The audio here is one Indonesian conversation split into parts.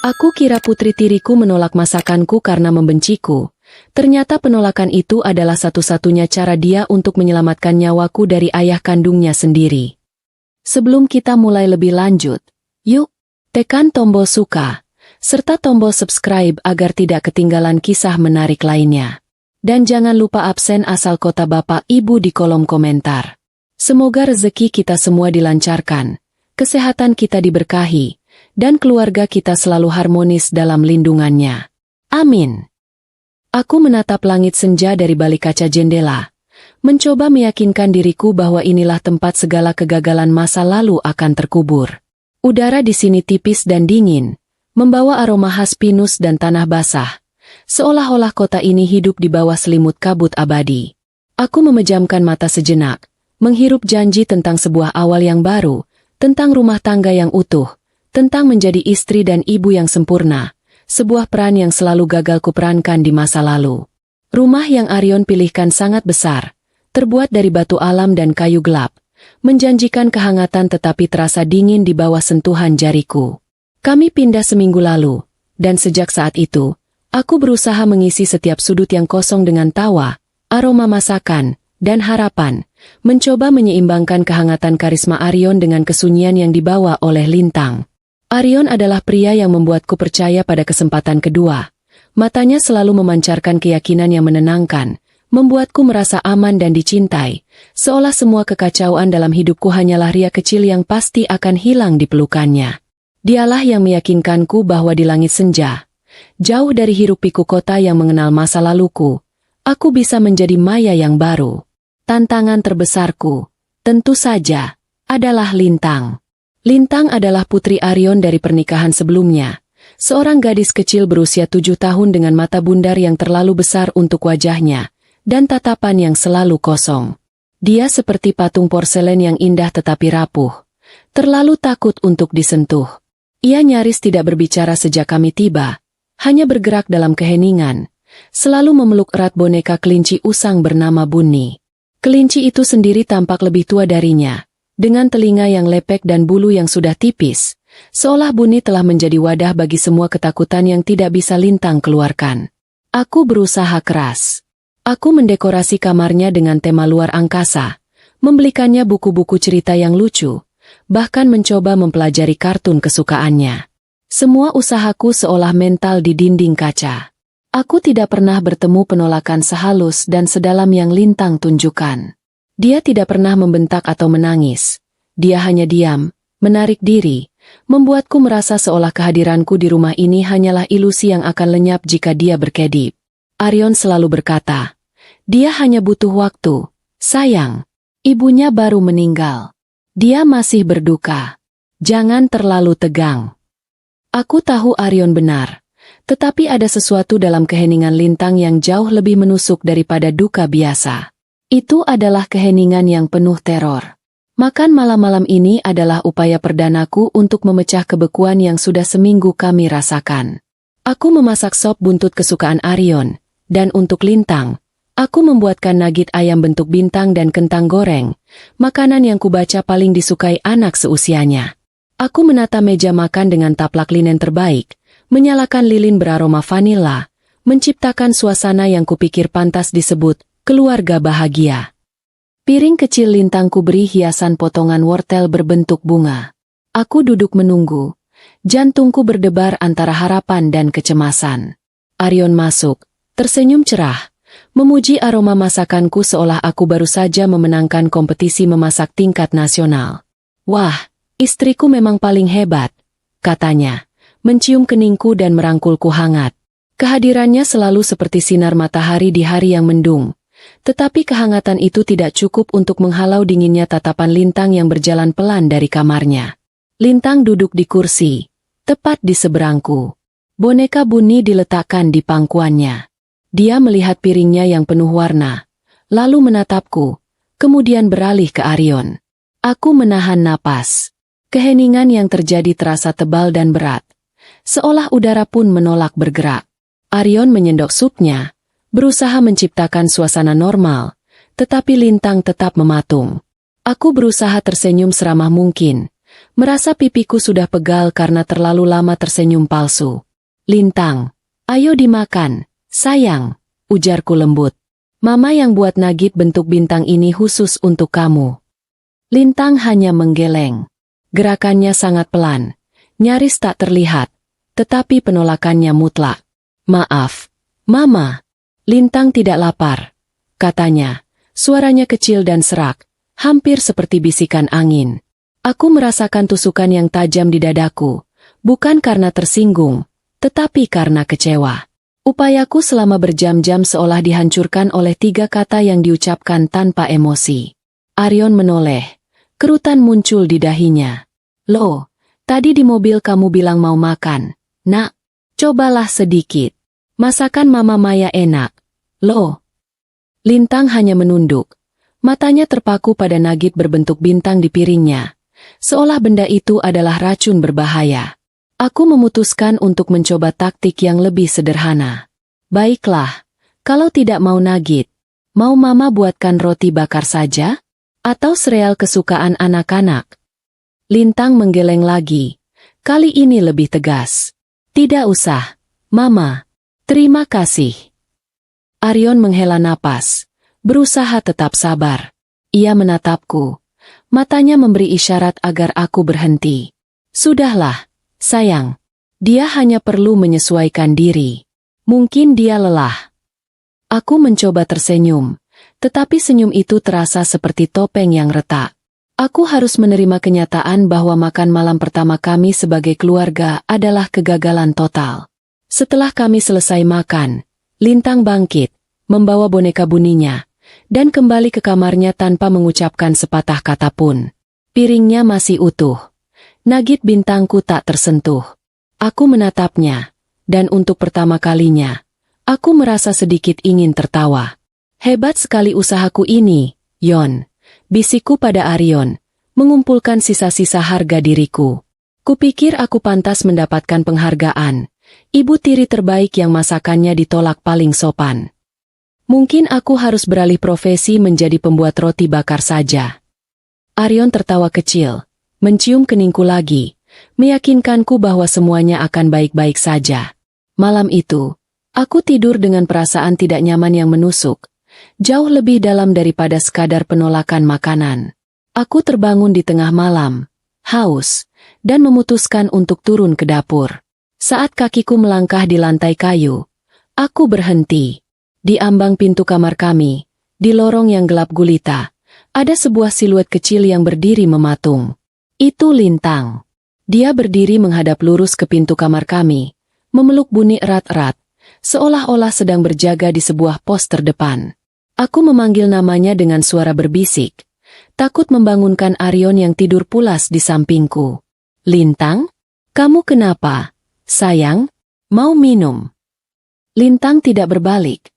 Aku kira putri tiriku menolak masakanku karena membenciku. Ternyata penolakan itu adalah satu-satunya cara dia untuk menyelamatkan nyawaku dari ayah kandungnya sendiri. Sebelum kita mulai lebih lanjut, yuk, tekan tombol suka, serta tombol subscribe agar tidak ketinggalan kisah menarik lainnya. Dan jangan lupa absen asal kota Bapak Ibu di kolom komentar. Semoga rezeki kita semua dilancarkan, kesehatan kita diberkahi, dan keluarga kita selalu harmonis dalam lindungannya. Amin. Aku menatap langit senja dari balik kaca jendela, mencoba meyakinkan diriku bahwa inilah tempat segala kegagalan masa lalu akan terkubur. Udara di sini tipis dan dingin, membawa aroma khas pinus dan tanah basah, seolah-olah kota ini hidup di bawah selimut kabut abadi. Aku memejamkan mata sejenak, menghirup janji tentang sebuah awal yang baru, tentang rumah tangga yang utuh, tentang menjadi istri dan ibu yang sempurna, sebuah peran yang selalu gagal kuperankan di masa lalu. Rumah yang Arion pilihkan sangat besar, terbuat dari batu alam dan kayu gelap, menjanjikan kehangatan tetapi terasa dingin di bawah sentuhan jariku. Kami pindah seminggu lalu, dan sejak saat itu, aku berusaha mengisi setiap sudut yang kosong dengan tawa, aroma masakan, dan harapan, mencoba menyeimbangkan kehangatan karisma Arion dengan kesunyian yang dibawa oleh Lintang. Arion adalah pria yang membuatku percaya pada kesempatan kedua. Matanya selalu memancarkan keyakinan yang menenangkan, membuatku merasa aman dan dicintai, seolah semua kekacauan dalam hidupku hanyalah ria kecil yang pasti akan hilang di pelukannya. Dialah yang meyakinkanku bahwa di langit senja, jauh dari hiruk-pikuk kota yang mengenal masa laluku, aku bisa menjadi Maya yang baru. Tantangan terbesarku, tentu saja, adalah Lintang. Lintang adalah putri Arion dari pernikahan sebelumnya, seorang gadis kecil berusia 7 tahun dengan mata bundar yang terlalu besar untuk wajahnya, dan tatapan yang selalu kosong. Dia seperti patung porselen yang indah tetapi rapuh, terlalu takut untuk disentuh. Ia nyaris tidak berbicara sejak kami tiba, hanya bergerak dalam keheningan, selalu memeluk erat boneka kelinci usang bernama Bunny. Kelinci itu sendiri tampak lebih tua darinya, dengan telinga yang lepek dan bulu yang sudah tipis, seolah Bunny telah menjadi wadah bagi semua ketakutan yang tidak bisa Lintang keluarkan. Aku berusaha keras. Aku mendekorasi kamarnya dengan tema luar angkasa, membelikannya buku-buku cerita yang lucu, bahkan mencoba mempelajari kartun kesukaannya. Semua usahaku seolah mental di dinding kaca. Aku tidak pernah bertemu penolakan sehalus dan sedalam yang Lintang tunjukkan. Dia tidak pernah membentak atau menangis. Dia hanya diam, menarik diri, membuatku merasa seolah kehadiranku di rumah ini hanyalah ilusi yang akan lenyap jika dia berkedip. Arion selalu berkata, dia hanya butuh waktu, sayang. Ibunya baru meninggal. Dia masih berduka. Jangan terlalu tegang. Aku tahu Arion benar, tetapi ada sesuatu dalam keheningan Lintang yang jauh lebih menusuk daripada duka biasa. Itu adalah keheningan yang penuh teror. Makan malam-malam ini adalah upaya perdanaku untuk memecah kebekuan yang sudah seminggu kami rasakan. Aku memasak sop buntut kesukaan Arion, dan untuk Lintang, aku membuatkan nugget ayam bentuk bintang dan kentang goreng, makanan yang kubaca paling disukai anak seusianya. Aku menata meja makan dengan taplak linen terbaik, menyalakan lilin beraroma vanila, menciptakan suasana yang kupikir pantas disebut keluarga bahagia. Piring kecil Lintangku beri hiasan potongan wortel berbentuk bunga. Aku duduk menunggu. Jantungku berdebar antara harapan dan kecemasan. Arion masuk, tersenyum cerah, memuji aroma masakanku seolah aku baru saja memenangkan kompetisi memasak tingkat nasional. Wah, istriku memang paling hebat, katanya, mencium keningku dan merangkulku hangat. Kehadirannya selalu seperti sinar matahari di hari yang mendung. Tetapi kehangatan itu tidak cukup untuk menghalau dinginnya tatapan Lintang yang berjalan pelan dari kamarnya. Lintang duduk di kursi, tepat di seberangku. Boneka Bunny diletakkan di pangkuannya. Dia melihat piringnya yang penuh warna, lalu menatapku, kemudian beralih ke Arion. Aku menahan napas. Keheningan yang terjadi terasa tebal dan berat, seolah udara pun menolak bergerak. Arion menyendok supnya, berusaha menciptakan suasana normal, tetapi Lintang tetap mematung. Aku berusaha tersenyum seramah mungkin, merasa pipiku sudah pegal karena terlalu lama tersenyum palsu. Lintang, ayo dimakan, sayang, ujarku lembut. Mama yang buat nugget bentuk bintang ini khusus untuk kamu. Lintang hanya menggeleng. Gerakannya sangat pelan, nyaris tak terlihat, tetapi penolakannya mutlak. Maaf, Mama. Lintang tidak lapar, katanya. Suaranya kecil dan serak, hampir seperti bisikan angin. Aku merasakan tusukan yang tajam di dadaku, bukan karena tersinggung, tetapi karena kecewa. Upayaku selama berjam-jam seolah dihancurkan oleh 3 kata yang diucapkan tanpa emosi. Aryon menoleh, kerutan muncul di dahinya. Loh, tadi di mobil kamu bilang mau makan. Nak, cobalah sedikit. Masakan Mama Maya enak. Loh. Lintang hanya menunduk. Matanya terpaku pada nugget berbentuk bintang di piringnya. Seolah benda itu adalah racun berbahaya. Aku memutuskan untuk mencoba taktik yang lebih sederhana. Baiklah, kalau tidak mau nugget, mau Mama buatkan roti bakar saja? Atau sereal kesukaan anak-anak? Lintang menggeleng lagi. Kali ini lebih tegas. Tidak usah, Mama. Terima kasih. Aryon menghela napas, berusaha tetap sabar. Ia menatapku. Matanya memberi isyarat agar aku berhenti. Sudahlah. Sayang, dia hanya perlu menyesuaikan diri. Mungkin dia lelah. Aku mencoba tersenyum, tetapi senyum itu terasa seperti topeng yang retak. Aku harus menerima kenyataan bahwa makan malam pertama kami sebagai keluarga adalah kegagalan total. Setelah kami selesai makan, Lintang bangkit, membawa boneka buninya, dan kembali ke kamarnya tanpa mengucapkan sepatah kata pun. Piringnya masih utuh. Nugget bintangku tak tersentuh. Aku menatapnya, dan untuk pertama kalinya, aku merasa sedikit ingin tertawa. Hebat sekali usahaku ini, Yon, bisikku pada Aryon, mengumpulkan sisa-sisa harga diriku. Kupikir aku pantas mendapatkan penghargaan, ibu tiri terbaik yang masakannya ditolak paling sopan. Mungkin aku harus beralih profesi menjadi pembuat roti bakar saja. Aryon tertawa kecil. Mencium keningku lagi, meyakinkanku bahwa semuanya akan baik-baik saja. Malam itu, aku tidur dengan perasaan tidak nyaman yang menusuk, jauh lebih dalam daripada sekadar penolakan makanan. Aku terbangun di tengah malam, haus, dan memutuskan untuk turun ke dapur. Saat kakiku melangkah di lantai kayu, aku berhenti. Di ambang pintu kamar kami, di lorong yang gelap gulita, ada sebuah siluet kecil yang berdiri mematung. Itu Lintang. Dia berdiri menghadap lurus ke pintu kamar kami, memeluk Buni erat-erat, seolah-olah sedang berjaga di sebuah pos terdepan. Aku memanggil namanya dengan suara berbisik, takut membangunkan Aryon yang tidur pulas di sampingku. Lintang? Kamu kenapa? Sayang, mau minum? Lintang tidak berbalik.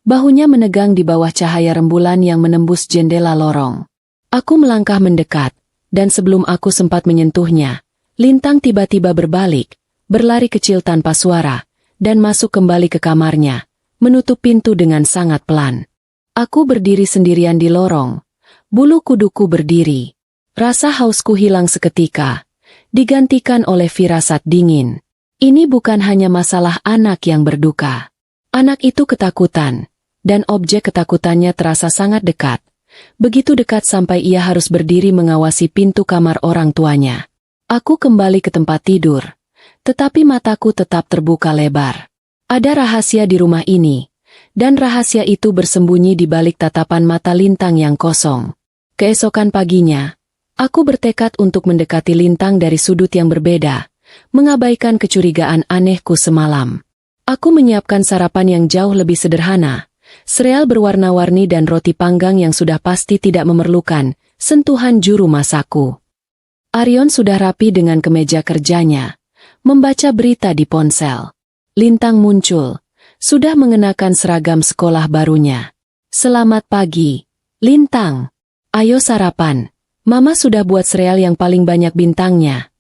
Bahunya menegang di bawah cahaya rembulan yang menembus jendela lorong. Aku melangkah mendekat. Dan sebelum aku sempat menyentuhnya, Lintang tiba-tiba berbalik, berlari kecil tanpa suara, dan masuk kembali ke kamarnya, menutup pintu dengan sangat pelan. Aku berdiri sendirian di lorong, bulu kuduku berdiri. Rasa hausku hilang seketika, digantikan oleh firasat dingin. Ini bukan hanya masalah anak yang berduka. Anak itu ketakutan, dan objek ketakutannya terasa sangat dekat. Begitu dekat sampai ia harus berdiri mengawasi pintu kamar orang tuanya. Aku kembali ke tempat tidur, tetapi mataku tetap terbuka lebar. Ada rahasia di rumah ini, dan rahasia itu bersembunyi di balik tatapan mata Lintang yang kosong. Keesokan paginya, aku bertekad untuk mendekati Lintang dari sudut yang berbeda, mengabaikan kecurigaan anehku semalam. Aku menyiapkan sarapan yang jauh lebih sederhana. Sereal berwarna-warni dan roti panggang yang sudah pasti tidak memerlukan sentuhan juru masakku. Aryon sudah rapi dengan kemeja kerjanya, membaca berita di ponsel. Lintang muncul, sudah mengenakan seragam sekolah barunya. Selamat pagi, Lintang. Ayo sarapan, Mama sudah buat sereal yang paling banyak bintangnya,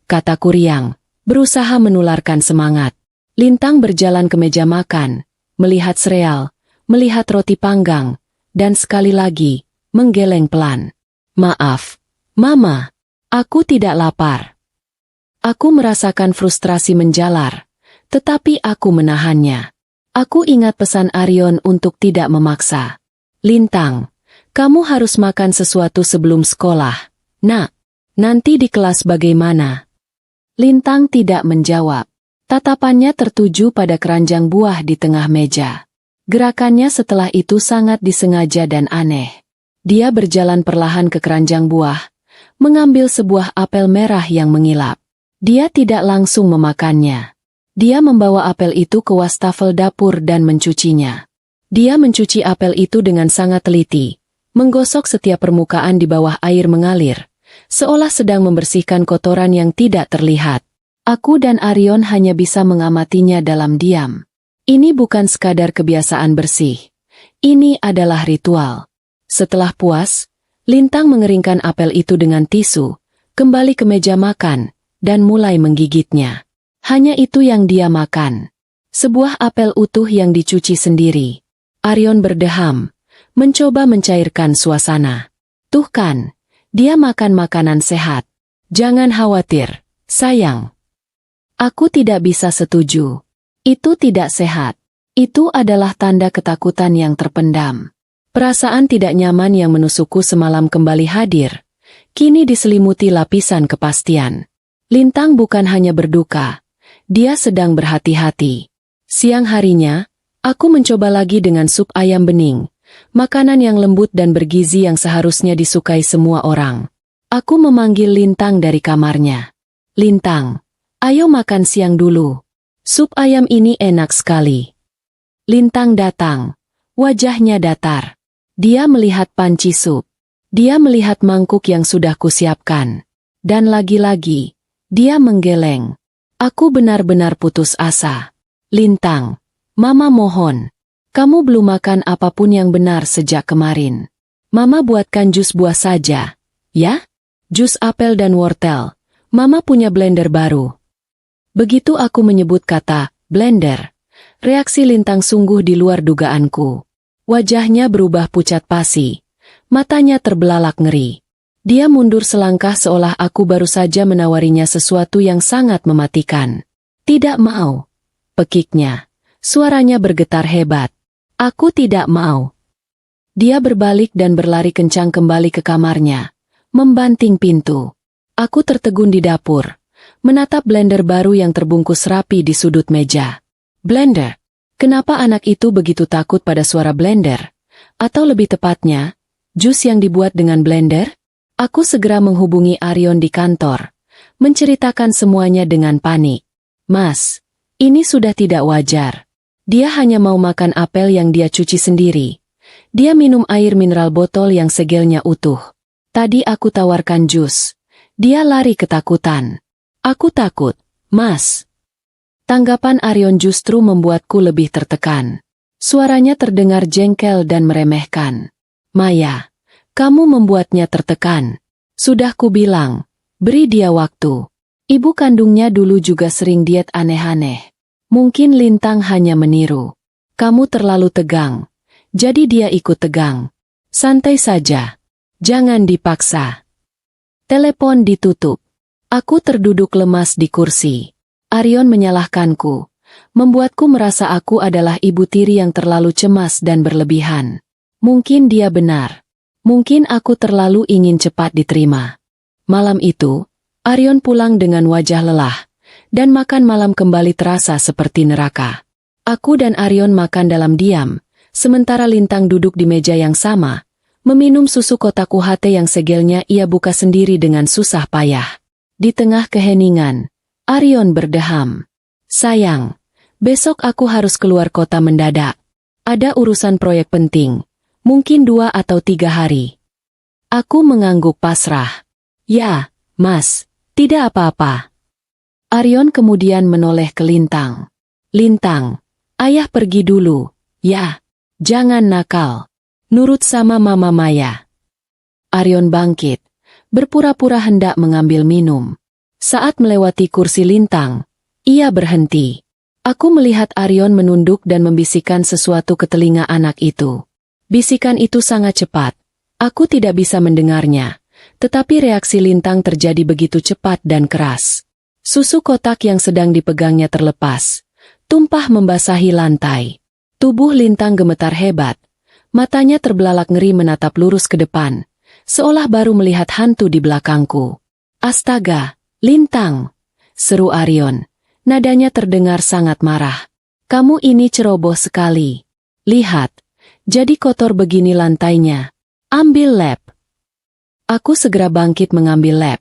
kataku riang, berusaha menularkan semangat. Lintang berjalan ke meja makan, melihat sereal, melihat roti panggang, dan sekali lagi, menggeleng pelan. Maaf, Mama. Aku tidak lapar. Aku merasakan frustrasi menjalar, tetapi aku menahannya. Aku ingat pesan Arion untuk tidak memaksa. Lintang, kamu harus makan sesuatu sebelum sekolah. Nak, nanti di kelas bagaimana? Lintang tidak menjawab. Tatapannya tertuju pada keranjang buah di tengah meja. Gerakannya setelah itu sangat disengaja dan aneh. Dia berjalan perlahan ke keranjang buah, mengambil sebuah apel merah yang mengilap. Dia tidak langsung memakannya. Dia membawa apel itu ke wastafel dapur dan mencucinya. Dia mencuci apel itu dengan sangat teliti, menggosok setiap permukaan di bawah air mengalir, seolah sedang membersihkan kotoran yang tidak terlihat. Aku dan Arion hanya bisa mengamatinya dalam diam. Ini bukan sekadar kebiasaan bersih. Ini adalah ritual. Setelah puas, Lintang mengeringkan apel itu dengan tisu, kembali ke meja makan, dan mulai menggigitnya. Hanya itu yang dia makan. Sebuah apel utuh yang dicuci sendiri. Arion berdeham, mencoba mencairkan suasana. Tuh kan, dia makan makanan sehat. Jangan khawatir, sayang. Aku tidak bisa setuju. Itu tidak sehat. Itu adalah tanda ketakutan yang terpendam. Perasaan tidak nyaman yang menusukku semalam kembali hadir. Kini diselimuti lapisan kepastian. Lintang bukan hanya berduka, dia sedang berhati-hati. Siang harinya, aku mencoba lagi dengan sup ayam bening, makanan yang lembut dan bergizi yang seharusnya disukai semua orang. Aku memanggil Lintang dari kamarnya. Lintang, ayo makan siang dulu. Sup ayam ini enak sekali. Lintang datang. Wajahnya datar. Dia melihat panci sup. Dia melihat mangkuk yang sudah kusiapkan. Dan lagi-lagi, dia menggeleng. Aku benar-benar putus asa. Lintang, Mama mohon. Kamu belum makan apapun yang benar sejak kemarin. Mama buatkan jus buah saja. Ya? Jus apel dan wortel. Mama punya blender baru. Begitu aku menyebut kata blender, reaksi Lintang sungguh di luar dugaanku. Wajahnya berubah pucat pasi. Matanya terbelalak ngeri. Dia mundur selangkah seolah aku baru saja menawarinya sesuatu yang sangat mematikan. Tidak mau. Pekiknya. Suaranya bergetar hebat. Aku tidak mau. Dia berbalik dan berlari kencang kembali ke kamarnya, membanting pintu. Aku tertegun di dapur, menatap blender baru yang terbungkus rapi di sudut meja. Blender? Kenapa anak itu begitu takut pada suara blender? Atau lebih tepatnya, jus yang dibuat dengan blender? Aku segera menghubungi Arion di kantor, menceritakan semuanya dengan panik. Mas, ini sudah tidak wajar. Dia hanya mau makan apel yang dia cuci sendiri. Dia minum air mineral botol yang segelnya utuh. Tadi aku tawarkan jus. Dia lari ketakutan. Aku takut, Mas. Tanggapan Arion justru membuatku lebih tertekan. Suaranya terdengar jengkel dan meremehkan. Maya, kamu membuatnya tertekan. Sudah kubilang, beri dia waktu. Ibu kandungnya dulu juga sering diet aneh-aneh. Mungkin Lintang hanya meniru. Kamu terlalu tegang. Jadi dia ikut tegang. Santai saja. Jangan dipaksa. Telepon ditutup. Aku terduduk lemas di kursi. Arion menyalahkanku. Membuatku merasa aku adalah ibu tiri yang terlalu cemas dan berlebihan. Mungkin dia benar. Mungkin aku terlalu ingin cepat diterima. Malam itu, Arion pulang dengan wajah lelah, dan makan malam kembali terasa seperti neraka. Aku dan Arion makan dalam diam, sementara Lintang duduk di meja yang sama, meminum susu kotak UHT yang segelnya ia buka sendiri dengan susah payah. Di tengah keheningan, Arion berdeham. Sayang, besok aku harus keluar kota mendadak. Ada urusan proyek penting. Mungkin 2 atau 3 hari. Aku mengangguk pasrah. Ya, Mas, tidak apa-apa. Arion kemudian menoleh ke Lintang. Lintang, ayah pergi dulu. Ya, jangan nakal. Nurut sama Mama Maya. Arion bangkit, berpura-pura hendak mengambil minum. Saat melewati kursi Lintang, ia berhenti. Aku melihat Arion menunduk dan membisikkan sesuatu ke telinga anak itu. Bisikan itu sangat cepat. Aku tidak bisa mendengarnya, tetapi reaksi Lintang terjadi begitu cepat dan keras. Susu kotak yang sedang dipegangnya terlepas, tumpah membasahi lantai. Tubuh Lintang gemetar hebat, matanya terbelalak ngeri menatap lurus ke depan, seolah baru melihat hantu di belakangku. "Astaga, Lintang!" seru Arion. Nadanya terdengar sangat marah. "Kamu ini ceroboh sekali. Lihat, jadi kotor begini lantainya. Ambil lap." Aku segera bangkit mengambil lap,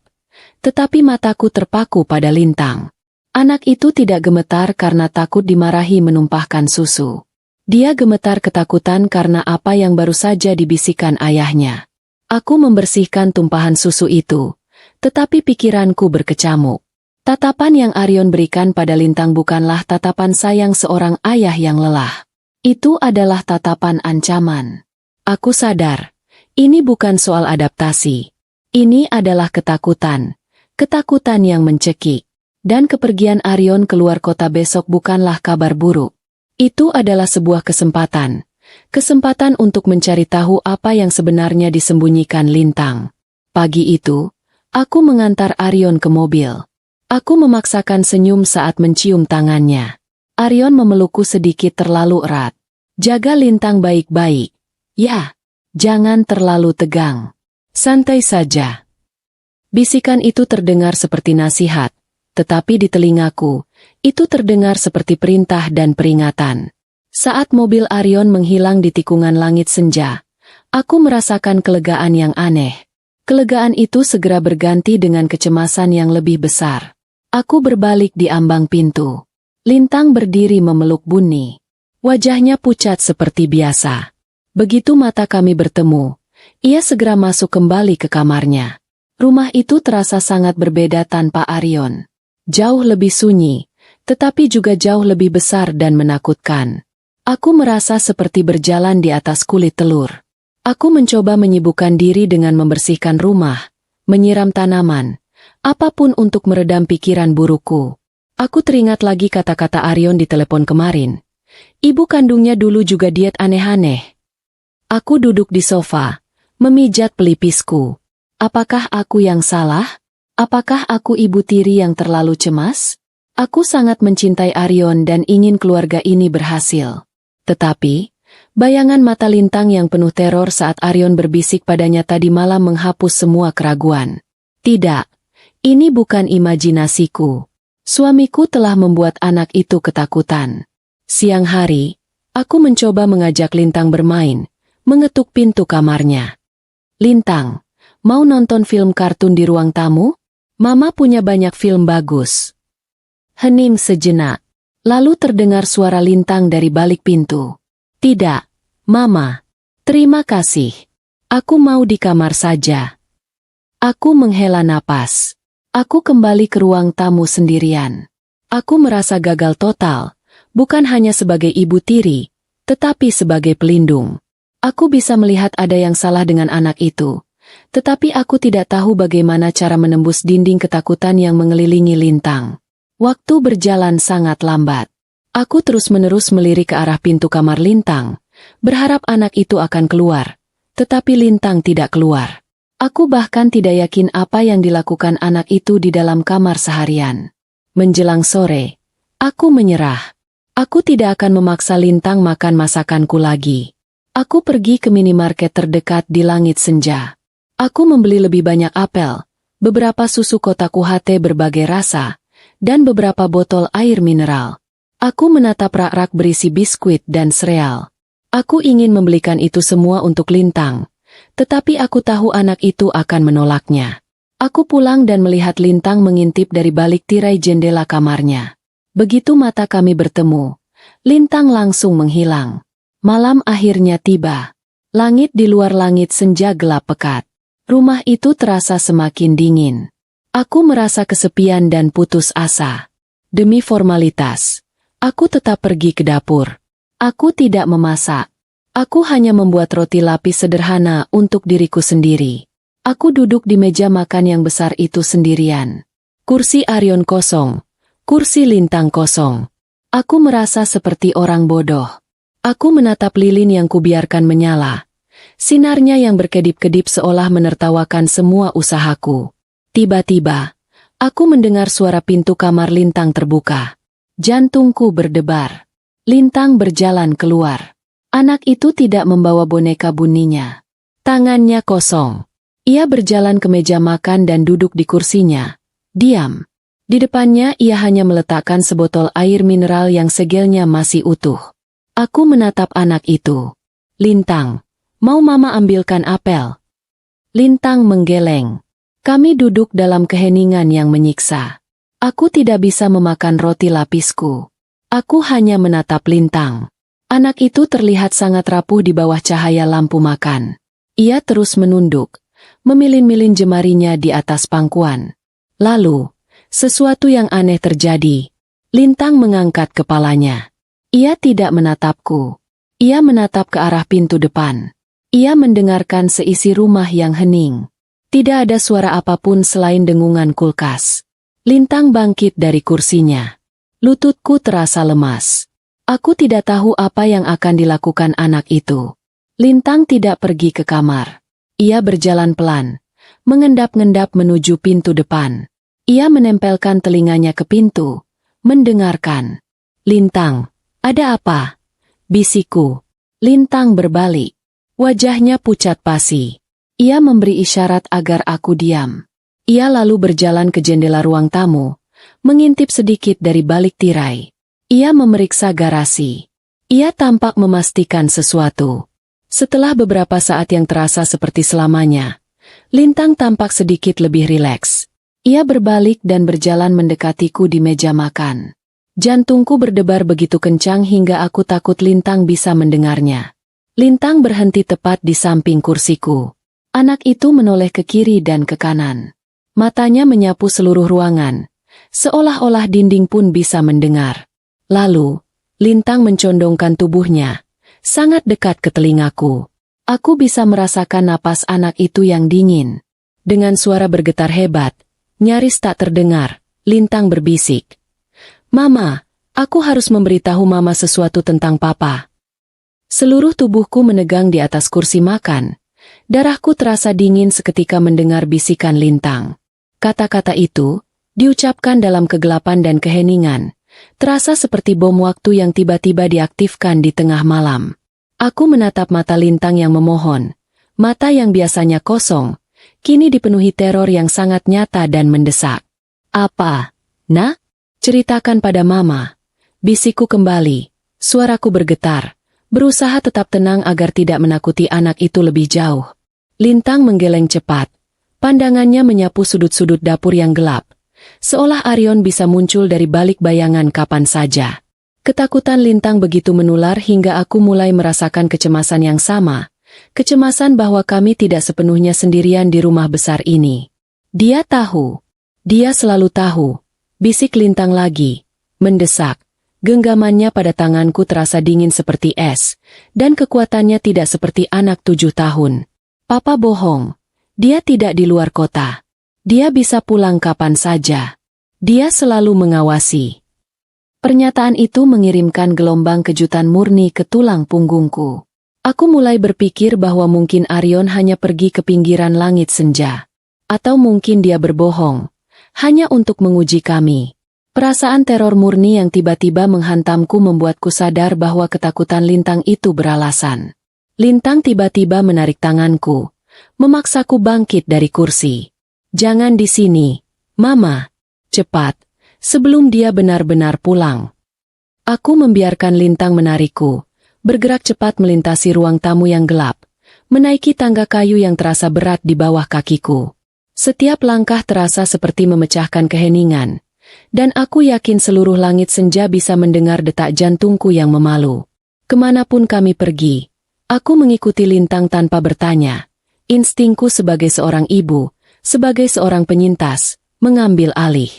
tetapi mataku terpaku pada Lintang. Anak itu tidak gemetar karena takut dimarahi menumpahkan susu. Dia gemetar ketakutan karena apa yang baru saja dibisikkan ayahnya. Aku membersihkan tumpahan susu itu, tetapi pikiranku berkecamuk. Tatapan yang Arion berikan pada Lintang bukanlah tatapan sayang seorang ayah yang lelah. Itu adalah tatapan ancaman. Aku sadar, ini bukan soal adaptasi. Ini adalah ketakutan. Ketakutan yang mencekik. Dan kepergian Arion keluar kota besok bukanlah kabar buruk. Itu adalah sebuah kesempatan. Kesempatan untuk mencari tahu apa yang sebenarnya disembunyikan Lintang. Pagi itu, aku mengantar Arion ke mobil. Aku memaksakan senyum saat mencium tangannya. Arion memelukku sedikit terlalu erat. "Jaga Lintang baik-baik. Ya, jangan terlalu tegang. Santai saja." Bisikan itu terdengar seperti nasihat, tetapi di telingaku, itu terdengar seperti perintah dan peringatan. Saat mobil Arion menghilang di tikungan langit senja, aku merasakan kelegaan yang aneh. Kelegaan itu segera berganti dengan kecemasan yang lebih besar. Aku berbalik di ambang pintu. Lintang berdiri memeluk Buni. Wajahnya pucat seperti biasa. Begitu mata kami bertemu, ia segera masuk kembali ke kamarnya. Rumah itu terasa sangat berbeda tanpa Arion. Jauh lebih sunyi, tetapi juga jauh lebih besar dan menakutkan. Aku merasa seperti berjalan di atas kulit telur. Aku mencoba menyibukkan diri dengan membersihkan rumah, menyiram tanaman, apapun untuk meredam pikiran burukku. Aku teringat lagi kata-kata Arion di telepon kemarin. Ibu kandungnya dulu juga diet aneh-aneh. Aku duduk di sofa, memijat pelipisku. Apakah aku yang salah? Apakah aku ibu tiri yang terlalu cemas? Aku sangat mencintai Arion dan ingin keluarga ini berhasil. Tetapi, bayangan mata Lintang yang penuh teror saat Arion berbisik padanya tadi malam menghapus semua keraguan. Tidak. Ini bukan imajinasiku. Suamiku telah membuat anak itu ketakutan. Siang hari, aku mencoba mengajak Lintang bermain, mengetuk pintu kamarnya. "Lintang, mau nonton film kartun di ruang tamu? Mama punya banyak film bagus." Hening sejenak, lalu terdengar suara Lintang dari balik pintu. "Tidak, Mama. Terima kasih. Aku mau di kamar saja." Aku menghela napas. Aku kembali ke ruang tamu sendirian. Aku merasa gagal total, bukan hanya sebagai ibu tiri, tetapi sebagai pelindung. Aku bisa melihat ada yang salah dengan anak itu, tetapi aku tidak tahu bagaimana cara menembus dinding ketakutan yang mengelilingi Lintang. Waktu berjalan sangat lambat. Aku terus-menerus melirik ke arah pintu kamar Lintang, berharap anak itu akan keluar, tetapi Lintang tidak keluar. Aku bahkan tidak yakin apa yang dilakukan anak itu di dalam kamar seharian. Menjelang sore, aku menyerah. Aku tidak akan memaksa Lintang makan masakanku lagi. Aku pergi ke minimarket terdekat di langit senja. Aku membeli lebih banyak apel, beberapa susu kotak UHT berbagai rasa, dan beberapa botol air mineral. Aku menatap rak-rak berisi biskuit dan sereal. Aku ingin membelikan itu semua untuk Lintang, tetapi aku tahu anak itu akan menolaknya. Aku pulang dan melihat Lintang mengintip dari balik tirai jendela kamarnya. Begitu mata kami bertemu, Lintang langsung menghilang. Malam akhirnya tiba. Langit di luar langit senja gelap pekat. Rumah itu terasa semakin dingin. Aku merasa kesepian dan putus asa. Demi formalitas, aku tetap pergi ke dapur. Aku tidak memasak. Aku hanya membuat roti lapis sederhana untuk diriku sendiri. Aku duduk di meja makan yang besar itu sendirian. Kursi Arion kosong. Kursi Lintang kosong. Aku merasa seperti orang bodoh. Aku menatap lilin yang kubiarkan menyala. Sinarnya yang berkedip-kedip seolah menertawakan semua usahaku. Tiba-tiba, aku mendengar suara pintu kamar Lintang terbuka. Jantungku berdebar. Lintang berjalan keluar. Anak itu tidak membawa boneka bunyinya. Tangannya kosong. Ia berjalan ke meja makan dan duduk di kursinya. Diam. Di depannya ia hanya meletakkan sebotol air mineral yang segelnya masih utuh. Aku menatap anak itu. Lintang, mau mama ambilkan apel? Lintang menggeleng. Kami duduk dalam keheningan yang menyiksa. Aku tidak bisa memakan roti lapisku. Aku hanya menatap Lintang. Anak itu terlihat sangat rapuh di bawah cahaya lampu makan. Ia terus menunduk, memilin-milin jemarinya di atas pangkuan. Lalu, sesuatu yang aneh terjadi. Lintang mengangkat kepalanya. Ia tidak menatapku. Ia menatap ke arah pintu depan. Ia mendengarkan seisi rumah yang hening. Tidak ada suara apapun selain dengungan kulkas. Lintang bangkit dari kursinya. Lututku terasa lemas. Aku tidak tahu apa yang akan dilakukan anak itu. Lintang tidak pergi ke kamar. Ia berjalan pelan, mengendap-ngendap menuju pintu depan. Ia menempelkan telinganya ke pintu, mendengarkan. Lintang, ada apa? Bisikku. Lintang berbalik. Wajahnya pucat pasi. Ia memberi isyarat agar aku diam. Ia lalu berjalan ke jendela ruang tamu, mengintip sedikit dari balik tirai. Ia memeriksa garasi. Ia tampak memastikan sesuatu. Setelah beberapa saat yang terasa seperti selamanya, Lintang tampak sedikit lebih rileks. Ia berbalik dan berjalan mendekatiku di meja makan. Jantungku berdebar begitu kencang hingga aku takut Lintang bisa mendengarnya. Lintang berhenti tepat di samping kursiku. Anak itu menoleh ke kiri dan ke kanan. Matanya menyapu seluruh ruangan, seolah-olah dinding pun bisa mendengar. Lalu, Lintang mencondongkan tubuhnya, sangat dekat ke telingaku. Aku bisa merasakan napas anak itu yang dingin. Dengan suara bergetar hebat, nyaris tak terdengar, Lintang berbisik. Mama, aku harus memberitahu Mama sesuatu tentang Papa. Seluruh tubuhku menegang di atas kursi makan. Darahku terasa dingin seketika mendengar bisikan Lintang. Kata-kata itu, diucapkan dalam kegelapan dan keheningan. Terasa seperti bom waktu yang tiba-tiba diaktifkan di tengah malam. Aku menatap mata Lintang yang memohon. Mata yang biasanya kosong, kini dipenuhi teror yang sangat nyata dan mendesak. Apa? Nak? Ceritakan pada Mama. Bisikku kembali. Suaraku bergetar. Berusaha tetap tenang agar tidak menakuti anak itu lebih jauh. Lintang menggeleng cepat. Pandangannya menyapu sudut-sudut dapur yang gelap. Seolah Arion bisa muncul dari balik bayangan kapan saja. Ketakutan Lintang begitu menular hingga aku mulai merasakan kecemasan yang sama. Kecemasan bahwa kami tidak sepenuhnya sendirian di rumah besar ini. Dia tahu. Dia selalu tahu. Bisik Lintang lagi. Mendesak. Genggamannya pada tanganku terasa dingin seperti es. Dan kekuatannya tidak seperti anak 7 tahun. Papa bohong. Dia tidak di luar kota. Dia bisa pulang kapan saja. Dia selalu mengawasi. Pernyataan itu mengirimkan gelombang kejutan murni ke tulang punggungku. Aku mulai berpikir bahwa mungkin Arion hanya pergi ke pinggiran langit senja. Atau mungkin dia berbohong. Hanya untuk menguji kami. Perasaan teror murni yang tiba-tiba menghantamku membuatku sadar bahwa ketakutan Lintang itu beralasan. Lintang tiba-tiba menarik tanganku. Memaksaku bangkit dari kursi. Jangan di sini, Mama. Cepat, sebelum dia benar-benar pulang. Aku membiarkan Lintang menarikku, bergerak cepat melintasi ruang tamu yang gelap, menaiki tangga kayu yang terasa berat di bawah kakiku. Setiap langkah terasa seperti memecahkan keheningan, dan aku yakin seluruh langit senja bisa mendengar detak jantungku yang memalu. Kemanapun kami pergi, aku mengikuti Lintang tanpa bertanya. Instingku sebagai seorang ibu, sebagai seorang penyintas, mengambil alih.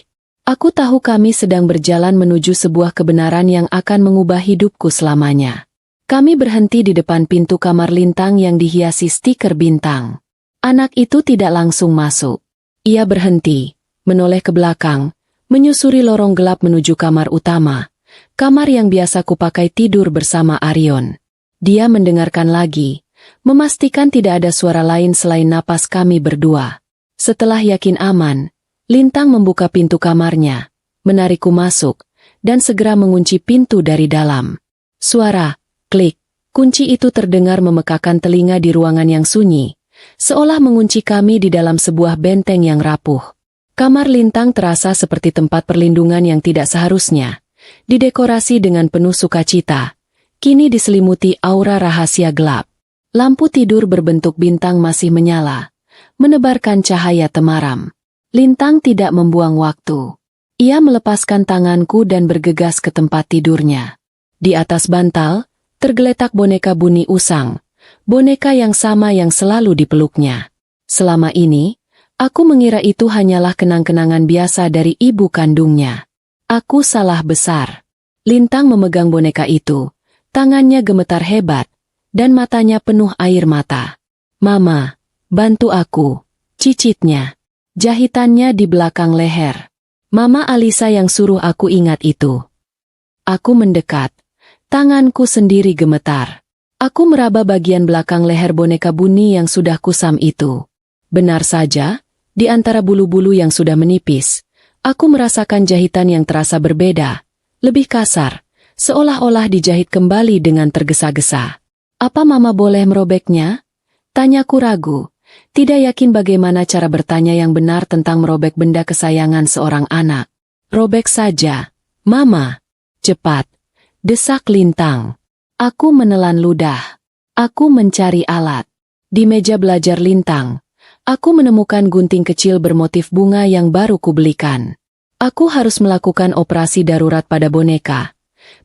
Aku tahu kami sedang berjalan menuju sebuah kebenaran yang akan mengubah hidupku selamanya. Kami berhenti di depan pintu kamar Lintang yang dihiasi stiker bintang. Anak itu tidak langsung masuk. Ia berhenti, menoleh ke belakang, menyusuri lorong gelap menuju kamar utama. Kamar yang biasa kupakai tidur bersama Arion. Dia mendengarkan lagi, memastikan tidak ada suara lain selain napas kami berdua. Setelah yakin aman, Lintang membuka pintu kamarnya, menarikku masuk, dan segera mengunci pintu dari dalam. Suara, klik, kunci itu terdengar memekakan telinga di ruangan yang sunyi, seolah mengunci kami di dalam sebuah benteng yang rapuh. Kamar Lintang terasa seperti tempat perlindungan yang tidak seharusnya, didekorasi dengan penuh sukacita, kini diselimuti aura rahasia gelap. Lampu tidur berbentuk bintang masih menyala, menebarkan cahaya temaram. Lintang tidak membuang waktu. Ia melepaskan tanganku dan bergegas ke tempat tidurnya. Di atas bantal, tergeletak boneka Buni Usang, boneka yang sama yang selalu dipeluknya. Selama ini, aku mengira itu hanyalah kenang-kenangan biasa dari ibu kandungnya. Aku salah besar. Lintang memegang boneka itu, tangannya gemetar hebat, dan matanya penuh air mata. "Mama, bantu aku," cicitnya. Jahitannya di belakang leher. Mama Alisa yang suruh aku ingat itu. Aku mendekat. Tanganku sendiri gemetar. Aku meraba bagian belakang leher boneka Buni yang sudah kusam itu. Benar saja, di antara bulu-bulu yang sudah menipis, aku merasakan jahitan yang terasa berbeda, lebih kasar, seolah-olah dijahit kembali dengan tergesa-gesa. "Apa Mama boleh merobeknya?" Tanyaku ragu. Tidak yakin bagaimana cara bertanya yang benar tentang merobek benda kesayangan seorang anak. "Robek saja, Mama." "Cepat," desak Lintang. Aku menelan ludah. Aku mencari alat. Di meja belajar Lintang, aku menemukan gunting kecil bermotif bunga yang baru kubelikan. Aku harus melakukan operasi darurat pada boneka.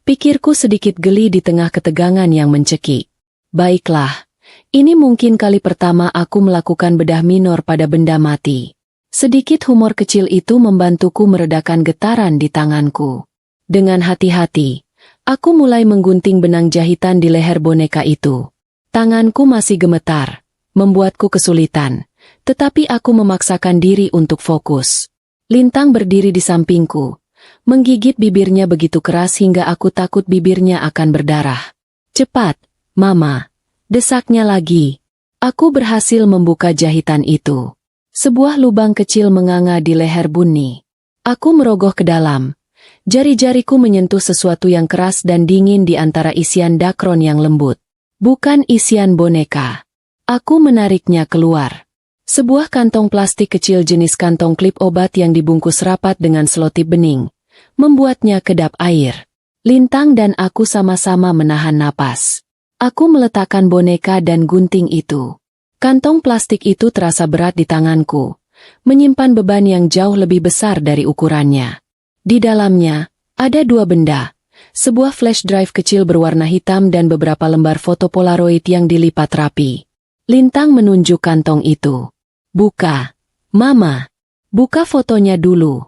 Pikirku sedikit geli di tengah ketegangan yang mencekik. Baiklah. Ini mungkin kali pertama aku melakukan bedah minor pada benda mati. Sedikit humor kecil itu membantuku meredakan getaran di tanganku. Dengan hati-hati, aku mulai menggunting benang jahitan di leher boneka itu. Tanganku masih gemetar, membuatku kesulitan, tetapi aku memaksakan diri untuk fokus. Lintang berdiri di sampingku, menggigit bibirnya begitu keras hingga aku takut bibirnya akan berdarah. "Cepat, Mama," desaknya lagi. Aku berhasil membuka jahitan itu. Sebuah lubang kecil menganga di leher Buni. Aku merogoh ke dalam. Jari-jariku menyentuh sesuatu yang keras dan dingin di antara isian dakron yang lembut. Bukan isian boneka. Aku menariknya keluar. Sebuah kantong plastik kecil jenis kantong klip obat yang dibungkus rapat dengan selotip bening, membuatnya kedap air. Lintang dan aku sama-sama menahan napas. Aku meletakkan boneka dan gunting itu. Kantong plastik itu terasa berat di tanganku, menyimpan beban yang jauh lebih besar dari ukurannya. Di dalamnya, ada dua benda, sebuah flash drive kecil berwarna hitam dan beberapa lembar foto Polaroid yang dilipat rapi. Lintang menunjuk kantong itu. "Buka, Mama. Buka fotonya dulu."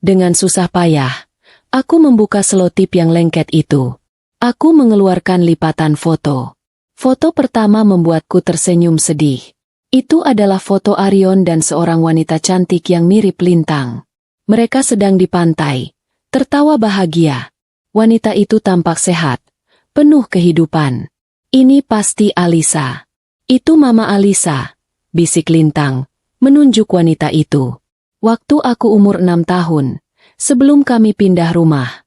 Dengan susah payah, aku membuka selotip yang lengket itu. Aku mengeluarkan lipatan foto. Foto pertama membuatku tersenyum sedih. Itu adalah foto Arion dan seorang wanita cantik yang mirip Lintang. Mereka sedang di pantai, tertawa bahagia. Wanita itu tampak sehat, penuh kehidupan. "Ini pasti Alisa." "Itu Mama Alisa," bisik Lintang, menunjuk wanita itu. "Waktu aku umur 6 tahun, sebelum kami pindah rumah."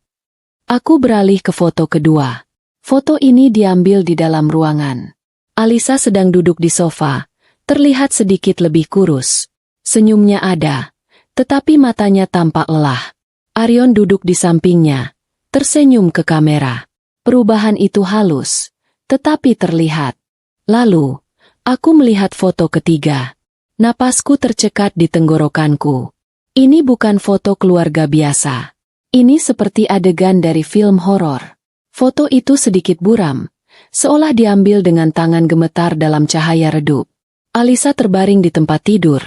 Aku beralih ke foto kedua. Foto ini diambil di dalam ruangan. Alisa sedang duduk di sofa, terlihat sedikit lebih kurus. Senyumnya ada, tetapi matanya tampak lelah. Arion duduk di sampingnya, tersenyum ke kamera. Perubahan itu halus, tetapi terlihat. Lalu, aku melihat foto ketiga. Napasku tercekat di tenggorokanku. Ini bukan foto keluarga biasa. Ini seperti adegan dari film horor. Foto itu sedikit buram, seolah diambil dengan tangan gemetar dalam cahaya redup. Alisa terbaring di tempat tidur,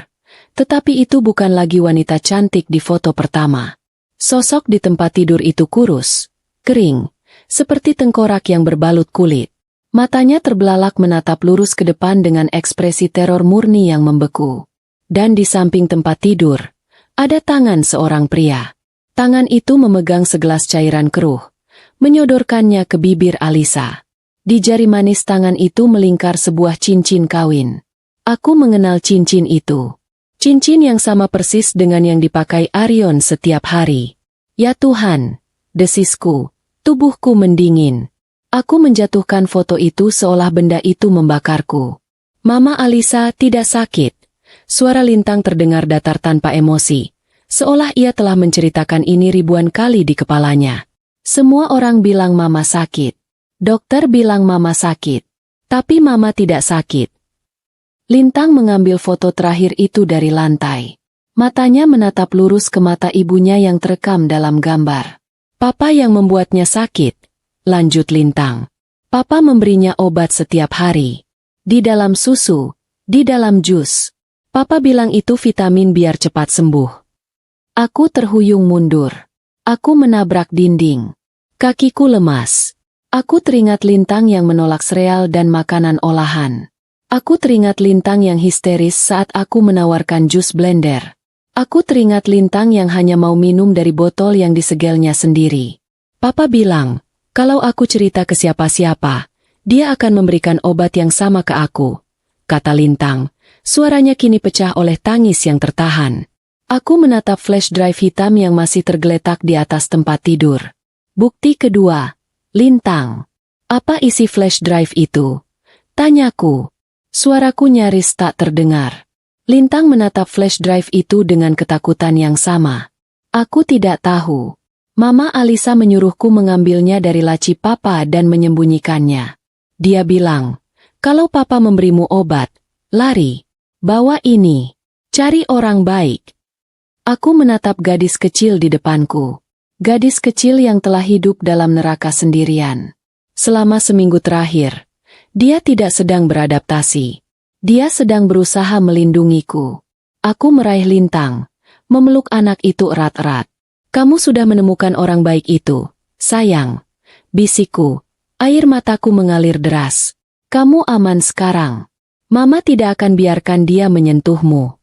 tetapi itu bukan lagi wanita cantik di foto pertama. Sosok di tempat tidur itu kurus, kering, seperti tengkorak yang berbalut kulit. Matanya terbelalak menatap lurus ke depan dengan ekspresi teror murni yang membeku. Dan di samping tempat tidur, ada tangan seorang pria. Tangan itu memegang segelas cairan keruh, menyodorkannya ke bibir Alisa. Di jari manis tangan itu melingkar sebuah cincin kawin. Aku mengenal cincin itu. Cincin yang sama persis dengan yang dipakai Arion setiap hari. Ya Tuhan, desisku, tubuhku mendingin. Aku menjatuhkan foto itu seolah benda itu membakarku. Mama Alisa tidak sakit. Suara Lintang terdengar datar tanpa emosi, seolah ia telah menceritakan ini ribuan kali di kepalanya. Semua orang bilang mama sakit. Dokter bilang mama sakit. Tapi mama tidak sakit. Lintang mengambil foto terakhir itu dari lantai. Matanya menatap lurus ke mata ibunya yang terekam dalam gambar. Papa yang membuatnya sakit, lanjut Lintang. Papa memberinya obat setiap hari. Di dalam susu, di dalam jus. Papa bilang itu vitamin biar cepat sembuh. Aku terhuyung mundur. Aku menabrak dinding. Kakiku lemas. Aku teringat Lintang yang menolak sereal dan makanan olahan. Aku teringat Lintang yang histeris saat aku menawarkan jus blender. Aku teringat Lintang yang hanya mau minum dari botol yang disegelnya sendiri. Papa bilang, kalau aku cerita ke siapa-siapa, dia akan memberikan obat yang sama ke aku. Kata Lintang, suaranya kini pecah oleh tangis yang tertahan. Aku menatap flash drive hitam yang masih tergeletak di atas tempat tidur. Bukti kedua, Lintang. Apa isi flash drive itu? Tanyaku. Suaraku nyaris tak terdengar. Lintang menatap flash drive itu dengan ketakutan yang sama. Aku tidak tahu. Mama Alisa menyuruhku mengambilnya dari laci papa dan menyembunyikannya. Dia bilang, kalau papa memberimu obat, lari. Bawa ini. Cari orang baik. Aku menatap gadis kecil di depanku. Gadis kecil yang telah hidup dalam neraka sendirian. Selama seminggu terakhir, dia tidak sedang beradaptasi. Dia sedang berusaha melindungiku. Aku meraih Lintang, memeluk anak itu erat-erat. Kamu sudah menemukan orang baik itu, sayang. Bisikku, air mataku mengalir deras. Kamu aman sekarang. Mama tidak akan biarkan dia menyentuhmu.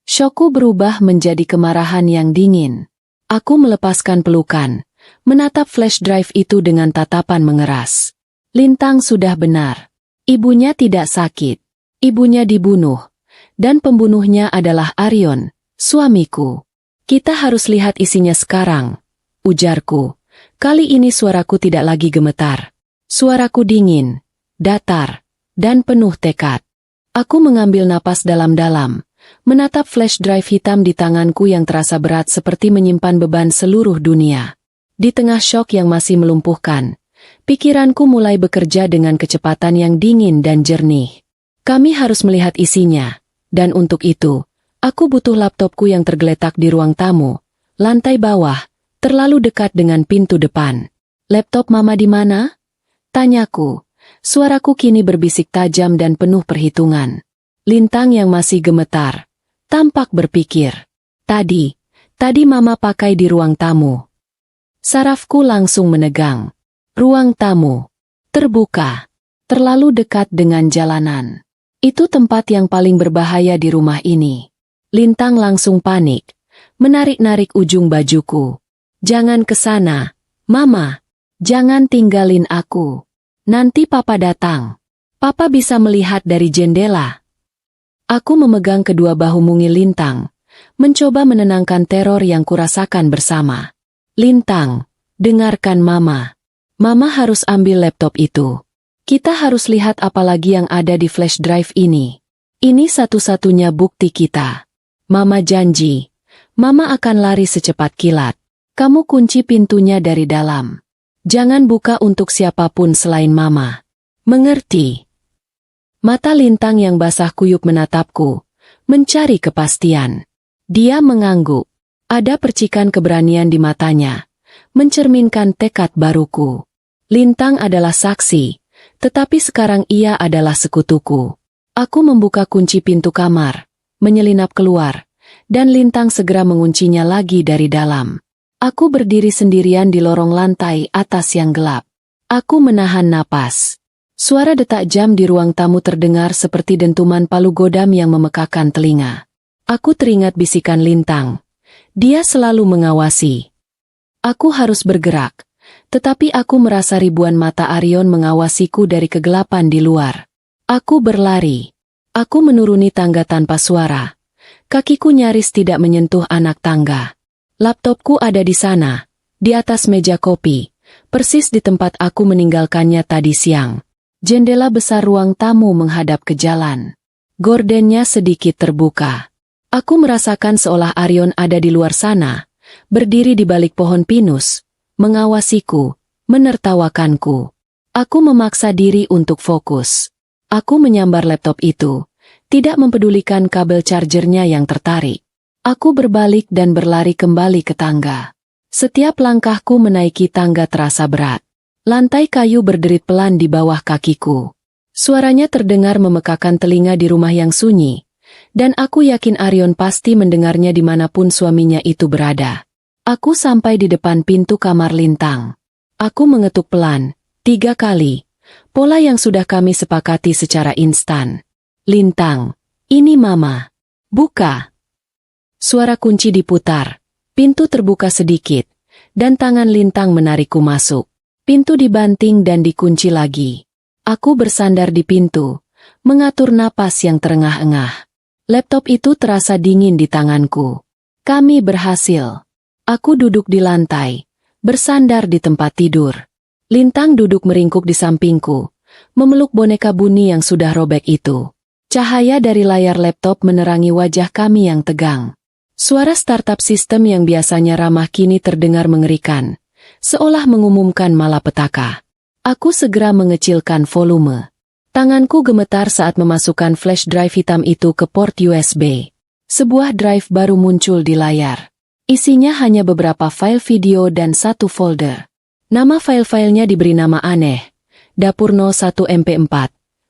Syokku berubah menjadi kemarahan yang dingin. Aku melepaskan pelukan, menatap flash drive itu dengan tatapan mengeras. Lintang sudah benar. Ibunya tidak sakit. Ibunya dibunuh. Dan pembunuhnya adalah Arion, suamiku. Kita harus lihat isinya sekarang, ujarku. Kali ini suaraku tidak lagi gemetar. Suaraku dingin, datar, dan penuh tekad. Aku mengambil napas dalam-dalam, menatap flash drive hitam di tanganku yang terasa berat seperti menyimpan beban seluruh dunia. Di tengah syok yang masih melumpuhkan, pikiranku mulai bekerja dengan kecepatan yang dingin dan jernih. Kami harus melihat isinya, dan untuk itu, aku butuh laptopku yang tergeletak di ruang tamu, lantai bawah, terlalu dekat dengan pintu depan. Laptop mama di mana? Tanyaku. Suaraku kini berbisik tajam dan penuh perhitungan. Lintang yang masih gemetar, tampak berpikir. Tadi mama pakai di ruang tamu. Sarafku langsung menegang. Ruang tamu. Terbuka. Terlalu dekat dengan jalanan. Itu tempat yang paling berbahaya di rumah ini. Lintang langsung panik. Menarik-narik ujung bajuku. Jangan ke sana, Mama. Jangan tinggalin aku. Nanti Papa datang. Papa bisa melihat dari jendela. Aku memegang kedua bahu mungil Lintang, mencoba menenangkan teror yang kurasakan bersama. Lintang, dengarkan Mama. Mama harus ambil laptop itu. Kita harus lihat apa lagi yang ada di flash drive ini. Ini satu-satunya bukti kita. Mama janji. Mama akan lari secepat kilat. Kamu kunci pintunya dari dalam. Jangan buka untuk siapapun selain Mama. Mengerti? Mata Lintang yang basah kuyup menatapku, mencari kepastian. Dia mengangguk. Ada percikan keberanian di matanya, mencerminkan tekad baruku. Lintang adalah saksi. Tetapi sekarang ia adalah sekutuku. Aku membuka kunci pintu kamar, menyelinap keluar, dan Lintang segera menguncinya lagi dari dalam. Aku berdiri sendirian di lorong lantai atas yang gelap. Aku menahan napas. Suara detak jam di ruang tamu terdengar seperti dentuman palu godam yang memekakan telinga. Aku teringat bisikan Lintang. Dia selalu mengawasi. Aku harus bergerak. Tetapi aku merasa ribuan mata Arion mengawasiku dari kegelapan di luar. Aku berlari. Aku menuruni tangga tanpa suara. Kakiku nyaris tidak menyentuh anak tangga. Laptopku ada di sana, di atas meja kopi, persis di tempat aku meninggalkannya tadi siang. Jendela besar ruang tamu menghadap ke jalan. Gordennya sedikit terbuka. Aku merasakan seolah Arion ada di luar sana, berdiri di balik pohon pinus, mengawasiku, menertawakanku. Aku memaksa diri untuk fokus. Aku menyambar laptop itu, tidak mempedulikan kabel chargernya yang tertarik. Aku berbalik dan berlari kembali ke tangga. Setiap langkahku menaiki tangga terasa berat. Lantai kayu berderit pelan di bawah kakiku. Suaranya terdengar memekakan telinga di rumah yang sunyi, dan aku yakin Arion pasti mendengarnya dimanapun suaminya itu berada. Aku sampai di depan pintu kamar Lintang. Aku mengetuk pelan, 3 kali, pola yang sudah kami sepakati secara instan. Lintang, ini Mama. Buka. Suara kunci diputar, pintu terbuka sedikit, dan tangan Lintang menarikku masuk. Pintu dibanting dan dikunci lagi. Aku bersandar di pintu, mengatur napas yang terengah-engah. Laptop itu terasa dingin di tanganku. Kami berhasil. Aku duduk di lantai, bersandar di tempat tidur. Lintang duduk meringkuk di sampingku, memeluk boneka Bunny yang sudah robek itu. Cahaya dari layar laptop menerangi wajah kami yang tegang. Suara startup sistem yang biasanya ramah kini terdengar mengerikan, seolah mengumumkan malapetaka. Aku segera mengecilkan volume. Tanganku gemetar saat memasukkan flash drive hitam itu ke port USB. Sebuah drive baru muncul di layar. Isinya hanya beberapa file video dan 1 folder. Nama file-filenya diberi nama aneh. Dapur 01 MP4.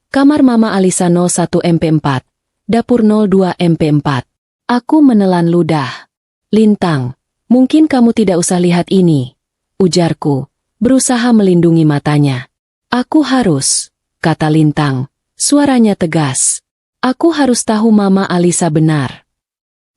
Kamar Mama Alisa 01 MP4. Dapur 02 MP4. Aku menelan ludah. Lintang, mungkin kamu tidak usah lihat ini, ujarku, berusaha melindungi matanya. Aku harus, kata Lintang, suaranya tegas. Aku harus tahu Mama Alisa benar.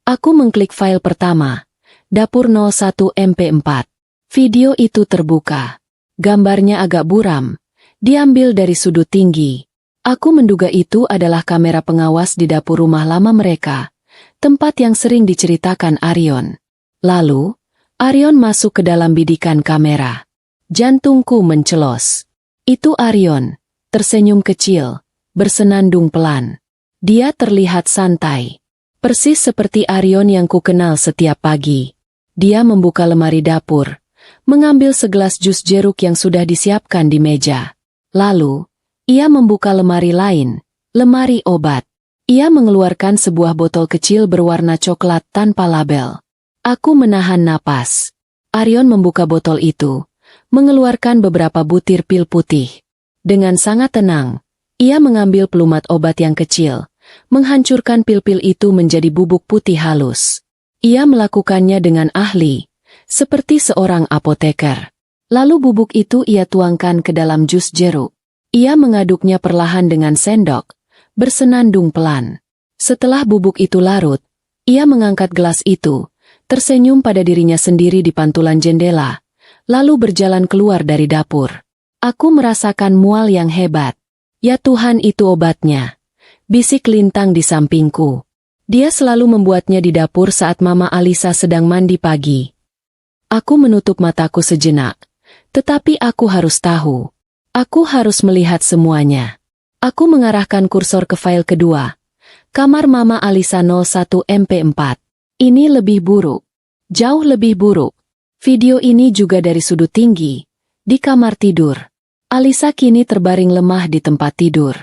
Aku mengklik file pertama. Dapur 01 MP4. Video itu terbuka. Gambarnya agak buram. Diambil dari sudut tinggi. Aku menduga itu adalah kamera pengawas di dapur rumah lama mereka, tempat yang sering diceritakan Arion. Lalu, Arion masuk ke dalam bidikan kamera. Jantungku mencelos. Itu Arion, tersenyum kecil, bersenandung pelan. Dia terlihat santai. Persis seperti Arion yang kukenal setiap pagi. Dia membuka lemari dapur, mengambil segelas jus jeruk yang sudah disiapkan di meja. Lalu, ia membuka lemari lain, lemari obat. Ia mengeluarkan sebuah botol kecil berwarna coklat tanpa label. Aku menahan napas. Arion membuka botol itu, mengeluarkan beberapa butir pil putih. Dengan sangat tenang, ia mengambil pelumat obat yang kecil, menghancurkan pil-pil itu menjadi bubuk putih halus. Ia melakukannya dengan ahli, seperti seorang apoteker. Lalu bubuk itu ia tuangkan ke dalam jus jeruk. Ia mengaduknya perlahan dengan sendok, bersenandung pelan. Setelah bubuk itu larut, ia mengangkat gelas itu, tersenyum pada dirinya sendiri di pantulan jendela, lalu berjalan keluar dari dapur. Aku merasakan mual yang hebat. Ya Tuhan, itu obatnya, bisik Lintang di sampingku. Dia selalu membuatnya di dapur saat Mama Alisa sedang mandi pagi. Aku menutup mataku sejenak, tetapi aku harus tahu. Aku harus melihat semuanya. Aku mengarahkan kursor ke file kedua. Kamar Mama Alisa 01 MP4. Ini lebih buruk. Jauh lebih buruk. Video ini juga dari sudut tinggi, di kamar tidur. Alisa kini terbaring lemah di tempat tidur.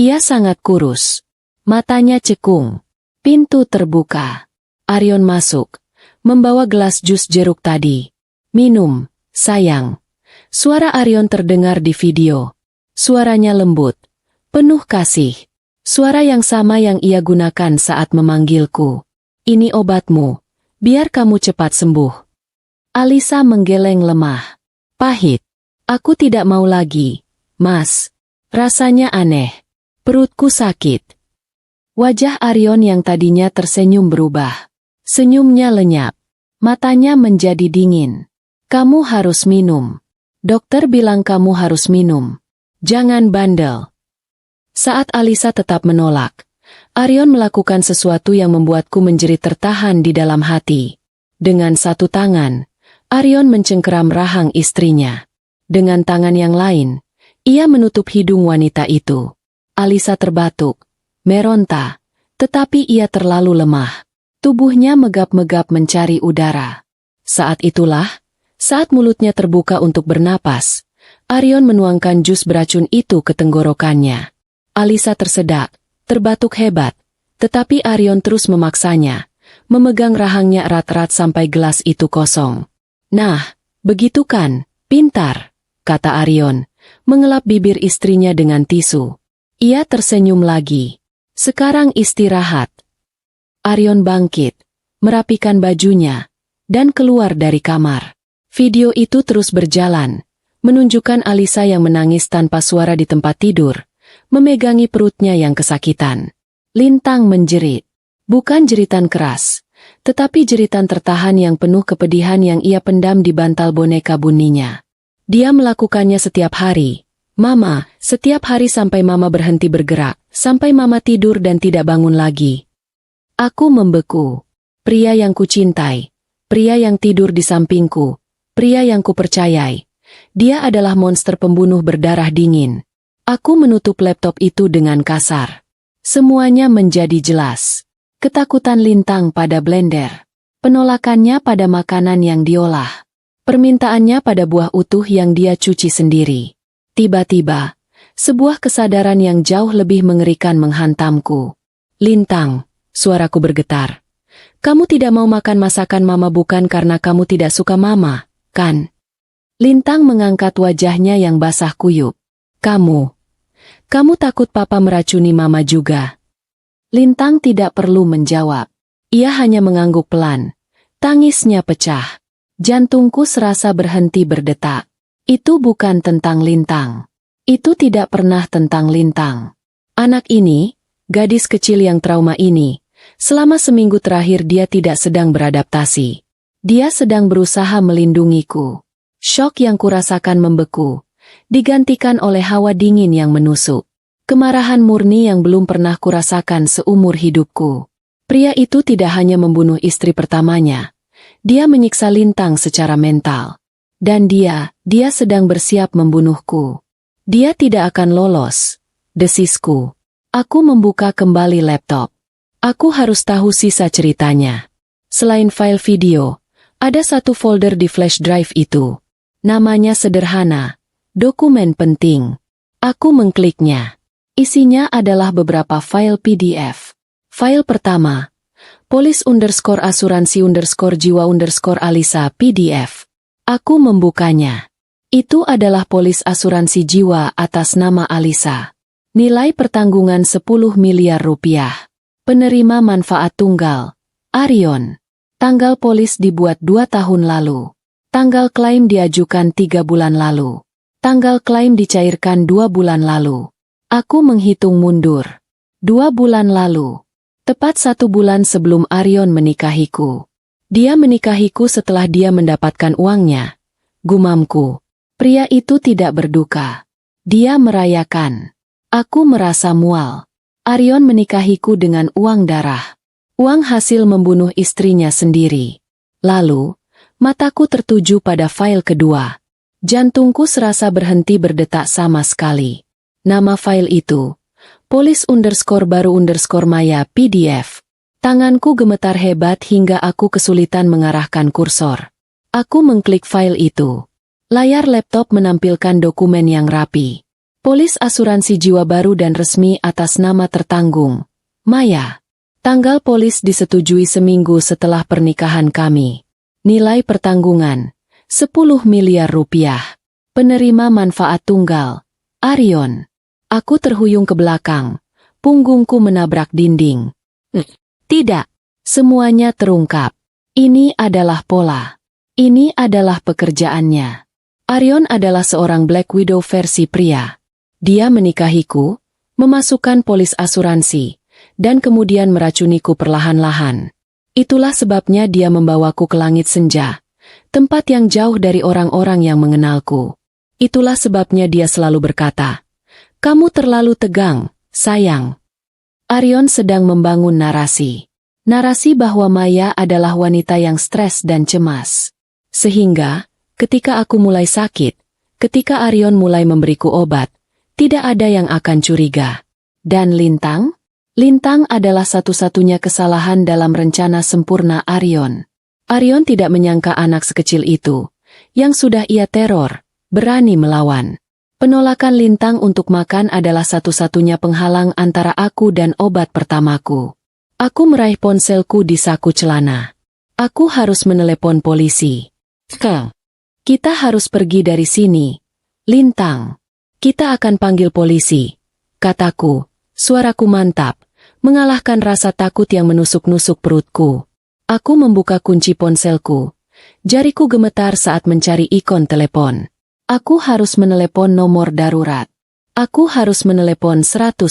Ia sangat kurus. Matanya cekung. Pintu terbuka. Arion masuk, membawa gelas jus jeruk tadi. Minum, sayang. Suara Arion terdengar di video. Suaranya lembut, penuh kasih. Suara yang sama yang ia gunakan saat memanggilku. Ini obatmu, biar kamu cepat sembuh. Alisa menggeleng lemah. Pahit. Aku tidak mau lagi, Mas. Rasanya aneh. Perutku sakit. Wajah Arion yang tadinya tersenyum berubah. Senyumnya lenyap. Matanya menjadi dingin. Kamu harus minum. Dokter bilang kamu harus minum. Jangan bandel. Saat Alisa tetap menolak, Arion melakukan sesuatu yang membuatku menjerit tertahan di dalam hati. Dengan satu tangan, Arion mencengkeram rahang istrinya. Dengan tangan yang lain, ia menutup hidung wanita itu. Alisa terbatuk, meronta, tetapi ia terlalu lemah. Tubuhnya megap-megap mencari udara. Saat itulah, saat mulutnya terbuka untuk bernapas, Arion menuangkan jus beracun itu ke tenggorokannya. Alisa tersedak, terbatuk hebat, tetapi Arion terus memaksanya, memegang rahangnya erat-erat sampai gelas itu kosong. Nah, begitu kan, pintar, kata Arion, mengelap bibir istrinya dengan tisu. Ia tersenyum lagi. Sekarang istirahat. Arion bangkit, merapikan bajunya, dan keluar dari kamar. Video itu terus berjalan, menunjukkan Alisa yang menangis tanpa suara di tempat tidur, memegangi perutnya yang kesakitan. Lintang menjerit. Bukan jeritan keras, tetapi jeritan tertahan yang penuh kepedihan yang ia pendam di bantal boneka buninya. Dia melakukannya setiap hari. Mama, setiap hari sampai Mama berhenti bergerak, sampai Mama tidur dan tidak bangun lagi. Aku membeku. Pria yang kucintai, pria yang tidur di sampingku, pria yang kupercayai. Dia adalah monster pembunuh berdarah dingin. Aku menutup laptop itu dengan kasar. Semuanya menjadi jelas. Ketakutan Lintang pada blender. Penolakannya pada makanan yang diolah. Permintaannya pada buah utuh yang dia cuci sendiri. Tiba-tiba, sebuah kesadaran yang jauh lebih mengerikan menghantamku. Lintang, suaraku bergetar. Kamu tidak mau makan masakan Mama bukan karena kamu tidak suka Mama, kan? Lintang mengangkat wajahnya yang basah kuyup. Kamu takut Papa meracuni Mama juga? Lintang tidak perlu menjawab. Ia hanya mengangguk pelan. Tangisnya pecah. Jantungku serasa berhenti berdetak. Itu bukan tentang Lintang. Itu tidak pernah tentang Lintang. Anak ini, gadis kecil yang trauma ini, selama seminggu terakhir dia tidak sedang beradaptasi. Dia sedang berusaha melindungiku. Syok yang kurasakan membeku, digantikan oleh hawa dingin yang menusuk. Kemarahan murni yang belum pernah kurasakan seumur hidupku. Pria itu tidak hanya membunuh istri pertamanya. Dia menyiksa Lintang secara mental. Dan dia sedang bersiap membunuhku. Dia tidak akan lolos, desisku. Aku membuka kembali laptop. Aku harus tahu sisa ceritanya. Selain file video, ada satu folder di flash drive itu. Namanya sederhana, dokumen penting. Aku mengkliknya. Isinya adalah beberapa file PDF. File pertama, polis_asuransi_jiwa_Alisa PDF. Aku membukanya. Itu adalah polis asuransi jiwa atas nama Alisa. Nilai pertanggungan 10 miliar rupiah. Penerima manfaat tunggal, Arion. Tanggal polis dibuat 2 tahun lalu. Tanggal klaim diajukan 3 bulan lalu. Tanggal klaim dicairkan 2 bulan lalu. Aku menghitung mundur. 2 bulan lalu. Tepat 1 bulan sebelum Arion menikahiku. Dia menikahiku setelah dia mendapatkan uangnya. Gumamku. Pria itu tidak berduka. Dia merayakan. Aku merasa mual. Arion menikahiku dengan uang darah. Uang hasil membunuh istrinya sendiri. Lalu, mataku tertuju pada file kedua. Jantungku serasa berhenti berdetak sama sekali. Nama file itu, polis_baru_maya PDF. Tanganku gemetar hebat hingga aku kesulitan mengarahkan kursor. Aku mengklik file itu. Layar laptop menampilkan dokumen yang rapi. Polis asuransi jiwa baru dan resmi atas nama tertanggung, Maya. Tanggal polis disetujui seminggu setelah pernikahan kami. Nilai pertanggungan, 10 miliar rupiah. Penerima manfaat tunggal, Arion. Aku terhuyung ke belakang. Punggungku menabrak dinding. Tidak. Semuanya terungkap. Ini adalah pola. Ini adalah pekerjaannya. Arion adalah seorang Black Widow versi pria. Dia menikahiku, memasukkan polis asuransi, dan kemudian meracuniku perlahan-lahan. Itulah sebabnya dia membawaku ke langit senja, tempat yang jauh dari orang-orang yang mengenalku. Itulah sebabnya dia selalu berkata, "Kamu terlalu tegang, sayang." Arion sedang membangun narasi. Narasi bahwa Maya adalah wanita yang stres dan cemas. Sehingga, ketika aku mulai sakit, ketika Arion mulai memberiku obat, tidak ada yang akan curiga. Dan Lintang? Lintang adalah satu-satunya kesalahan dalam rencana sempurna Arion. Arion tidak menyangka anak sekecil itu, yang sudah ia teror, berani melawan. Penolakan Lintang untuk makan adalah satu-satunya penghalang antara aku dan obat pertamaku. Aku meraih ponselku di saku celana. Aku harus menelepon polisi. Kita harus pergi dari sini. Lintang. Kita akan panggil polisi. Kataku, suaraku mantap, mengalahkan rasa takut yang menusuk-nusuk perutku. Aku membuka kunci ponselku. Jariku gemetar saat mencari ikon telepon. Aku harus menelepon nomor darurat. Aku harus menelepon 110.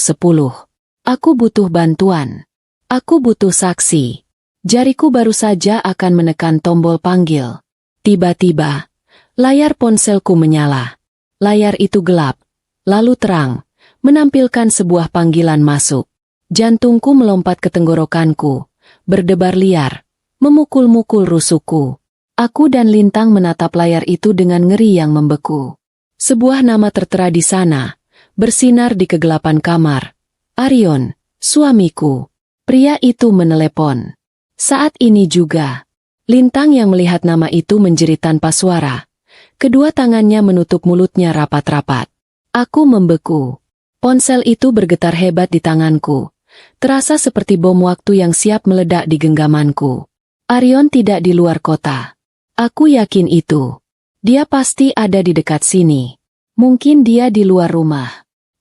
Aku butuh bantuan. Aku butuh saksi. Jariku baru saja akan menekan tombol panggil. Tiba-tiba, layar ponselku menyala. Layar itu gelap, lalu terang, menampilkan sebuah panggilan masuk. Jantungku melompat ke tenggorokanku, berdebar liar, memukul-mukul rusukku. Aku dan Lintang menatap layar itu dengan ngeri yang membeku. Sebuah nama tertera di sana, bersinar di kegelapan kamar. Arion, suamiku. Pria itu menelepon. Saat ini juga, Lintang yang melihat nama itu menjerit tanpa suara. Kedua tangannya menutup mulutnya rapat-rapat. Aku membeku. Ponsel itu bergetar hebat di tanganku. Terasa seperti bom waktu yang siap meledak di genggamanku. Arion tidak di luar kota. Aku yakin itu. Dia pasti ada di dekat sini. Mungkin dia di luar rumah.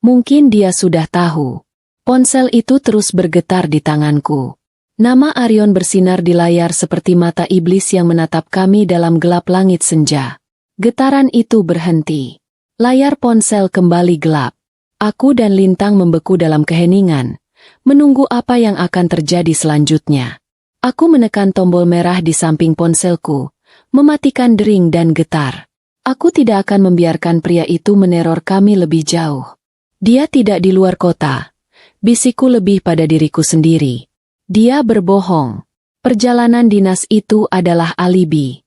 Mungkin dia sudah tahu. Ponsel itu terus bergetar di tanganku. Nama Arion bersinar di layar seperti mata iblis yang menatap kami dalam gelap langit senja. Getaran itu berhenti. Layar ponsel kembali gelap. Aku dan Lintang membeku dalam keheningan, menunggu apa yang akan terjadi selanjutnya. Aku menekan tombol merah di samping ponselku, mematikan dering dan getar. Aku tidak akan membiarkan pria itu meneror kami lebih jauh. Dia tidak di luar kota. Bisikku lebih pada diriku sendiri. Dia berbohong. Perjalanan dinas itu adalah alibi.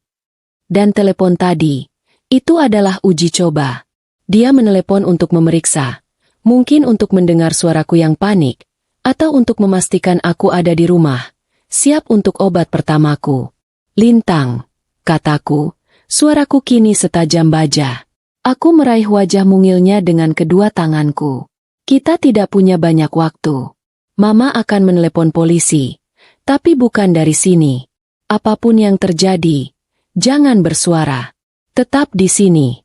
Dan telepon tadi, itu adalah uji coba. Dia menelepon untuk memeriksa. Mungkin untuk mendengar suaraku yang panik, atau untuk memastikan aku ada di rumah, siap untuk obat pertamaku. Lintang. Kataku, suaraku kini setajam baja. Aku meraih wajah mungilnya dengan kedua tanganku. Kita tidak punya banyak waktu. Mama akan menelepon polisi, tapi bukan dari sini. Apapun yang terjadi, jangan bersuara. Tetap di sini.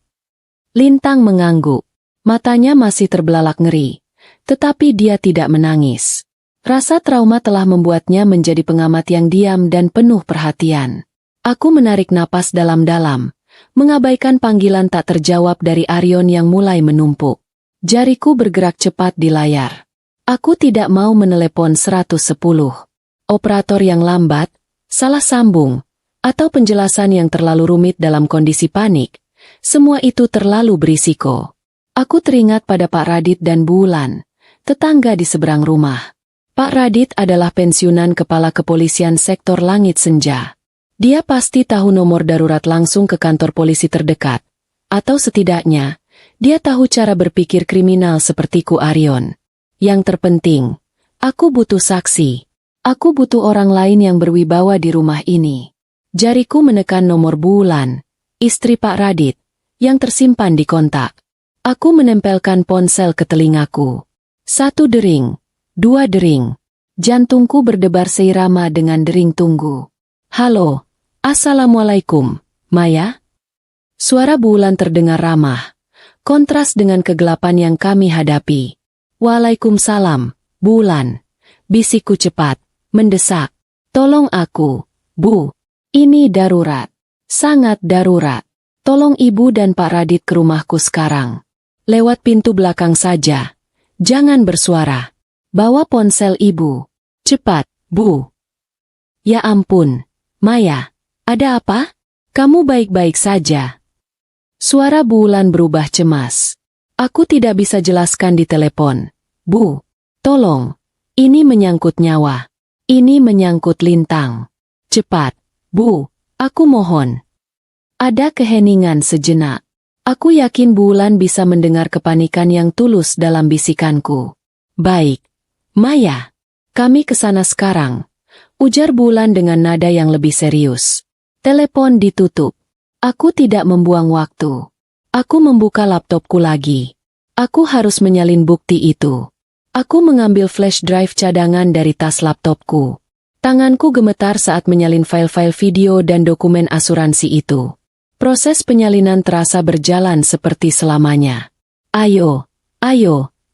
Lintang mengangguk. Matanya masih terbelalak ngeri, tetapi dia tidak menangis. Rasa trauma telah membuatnya menjadi pengamat yang diam dan penuh perhatian. Aku menarik napas dalam-dalam, mengabaikan panggilan tak terjawab dari Arion yang mulai menumpuk. Jariku bergerak cepat di layar. Aku tidak mau menelepon 110. Operator yang lambat, salah sambung, atau penjelasan yang terlalu rumit dalam kondisi panik. Semua itu terlalu berisiko. Aku teringat pada Pak Radit dan Bu Wulan, tetangga di seberang rumah. Pak Radit adalah pensiunan kepala kepolisian sektor Langit Senja. Dia pasti tahu nomor darurat langsung ke kantor polisi terdekat. Atau setidaknya, dia tahu cara berpikir kriminal sepertiku Arion. Yang terpenting, aku butuh saksi. Aku butuh orang lain yang berwibawa di rumah ini. Jariku menekan nomor Bu Wulan, istri Pak Radit, yang tersimpan di kontak. Aku menempelkan ponsel ke telingaku. 1 dering, 2 dering. Jantungku berdebar seirama dengan dering tunggu. Halo, Assalamualaikum, Maya? Suara Bu Wulan terdengar ramah, kontras dengan kegelapan yang kami hadapi. Waalaikumsalam, Bu Wulan. Bisikku cepat, mendesak. Tolong aku, Bu. Ini darurat. Sangat darurat. Tolong Ibu dan Pak Radit ke rumahku sekarang. Lewat pintu belakang saja. Jangan bersuara. Bawa ponsel Ibu. Cepat, Bu. Ya ampun, Maya. Ada apa? Kamu baik-baik saja. Suara Bu Wulan berubah cemas. Aku tidak bisa jelaskan di telepon. Bu, tolong. Ini menyangkut nyawa. Ini menyangkut Lintang. Cepat, Bu, aku mohon. Ada keheningan sejenak. Aku yakin Bu Wulan bisa mendengar kepanikan yang tulus dalam bisikanku. Baik, Maya. Kami ke sana sekarang. Ujar Bu Wulan dengan nada yang lebih serius. Telepon ditutup. Aku tidak membuang waktu. Aku membuka laptopku lagi. Aku harus menyalin bukti itu. Aku mengambil flash drive cadangan dari tas laptopku. Tanganku gemetar saat menyalin file-file video dan dokumen asuransi itu. Proses penyalinan terasa berjalan seperti selamanya. Ayo,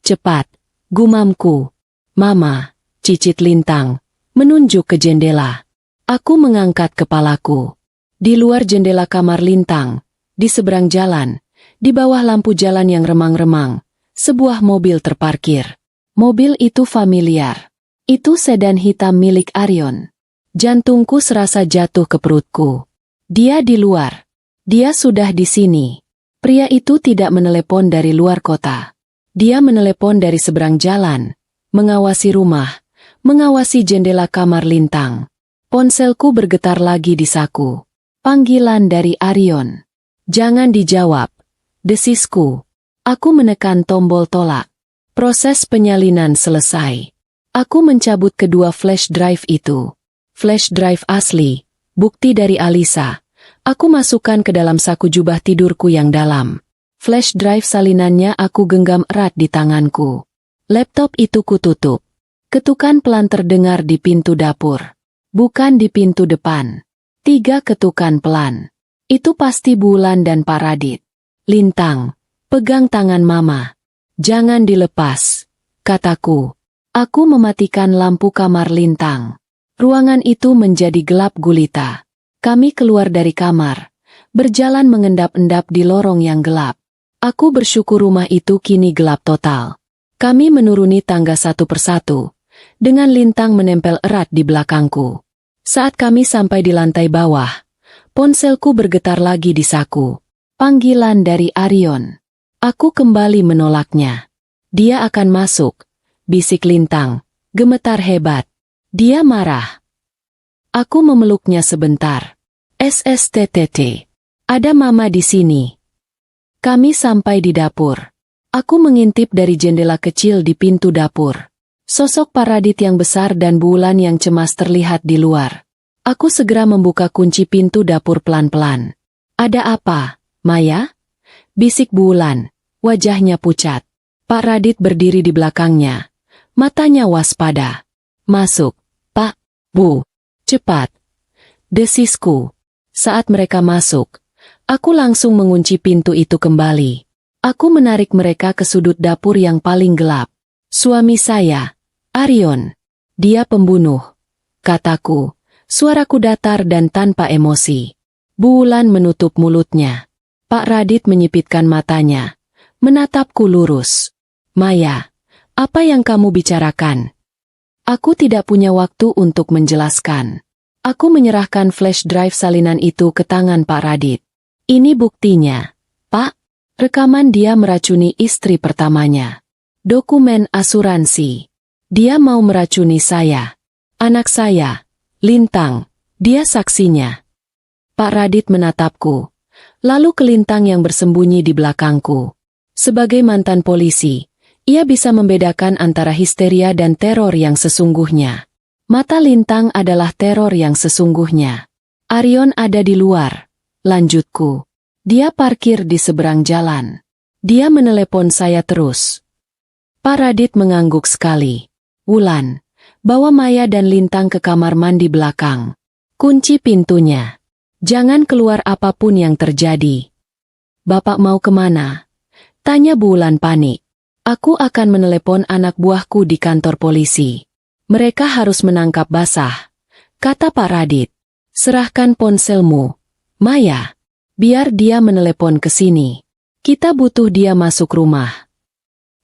cepat, gumamku. Mama, cicit Lintang, menunjuk ke jendela. Aku mengangkat kepalaku. Di luar jendela kamar Lintang, di seberang jalan, di bawah lampu jalan yang remang-remang, sebuah mobil terparkir. Mobil itu familiar. Itu sedan hitam milik Arion. Jantungku serasa jatuh ke perutku. Dia di luar. Dia sudah di sini. Pria itu tidak menelepon dari luar kota. Dia menelepon dari seberang jalan, mengawasi rumah, mengawasi jendela kamar Lintang. Ponselku bergetar lagi di saku. Panggilan dari Arion. Jangan dijawab. Desisku. Aku menekan tombol tolak. Proses penyalinan selesai. Aku mencabut kedua flash drive itu. Flash drive asli, bukti dari Alisa. Aku masukkan ke dalam saku jubah tidurku yang dalam. Flash drive salinannya aku genggam erat di tanganku. Laptop itu kututup. Ketukan pelan terdengar di pintu dapur. Bukan di pintu depan. 3 ketukan pelan. Itu pasti Bu Wulan dan Pak Radit. Lintang, pegang tangan Mama. Jangan dilepas, kataku. Aku mematikan lampu kamar Lintang. Ruangan itu menjadi gelap gulita. Kami keluar dari kamar, berjalan mengendap-endap di lorong yang gelap. Aku bersyukur rumah itu kini gelap total. Kami menuruni tangga satu persatu, dengan Lintang menempel erat di belakangku. Saat kami sampai di lantai bawah, ponselku bergetar lagi di saku. Panggilan dari Arion. Aku kembali menolaknya. Dia akan masuk, bisik Lintang, gemetar hebat. Dia marah. Aku memeluknya sebentar. SSTTT. Ada Mama di sini. Kami sampai di dapur. Aku mengintip dari jendela kecil di pintu dapur. Sosok Pak Radit yang besar dan Bu Wulan yang cemas terlihat di luar. Aku segera membuka kunci pintu dapur pelan-pelan. Ada apa, Maya? Bisik Bu Wulan, wajahnya pucat. Pak Radit berdiri di belakangnya. Matanya waspada. Masuk, Pak, Bu. Cepat. Desisku. Saat mereka masuk, aku langsung mengunci pintu itu kembali. Aku menarik mereka ke sudut dapur yang paling gelap. Suami saya, Arion. Dia pembunuh. Kataku. Suaraku datar dan tanpa emosi. Bu Wulan menutup mulutnya. Pak Radit menyipitkan matanya. Menatapku lurus. Maya, apa yang kamu bicarakan? Aku tidak punya waktu untuk menjelaskan. Aku menyerahkan flash drive salinan itu ke tangan Pak Radit. Ini buktinya, Pak. Rekaman dia meracuni istri pertamanya. Dokumen asuransi. Dia mau meracuni saya. Anak saya, Lintang. Dia saksinya. Pak Radit menatapku. Lalu ke Lintang yang bersembunyi di belakangku. Sebagai mantan polisi, ia bisa membedakan antara histeria dan teror yang sesungguhnya. Mata Lintang adalah teror yang sesungguhnya. Arion ada di luar. Lanjutku. Dia parkir di seberang jalan. Dia menelepon saya terus. Pak Radit mengangguk sekali. Wulan, bawa Maya dan Lintang ke kamar mandi belakang. Kunci pintunya. Jangan keluar apapun yang terjadi. Bapak mau kemana? Tanya Bu Wulan panik. Aku akan menelepon anak buahku di kantor polisi. Mereka harus menangkap basah. Kata Pak Radit. Serahkan ponselmu, Maya. Biar dia menelepon ke sini. Kita butuh dia masuk rumah.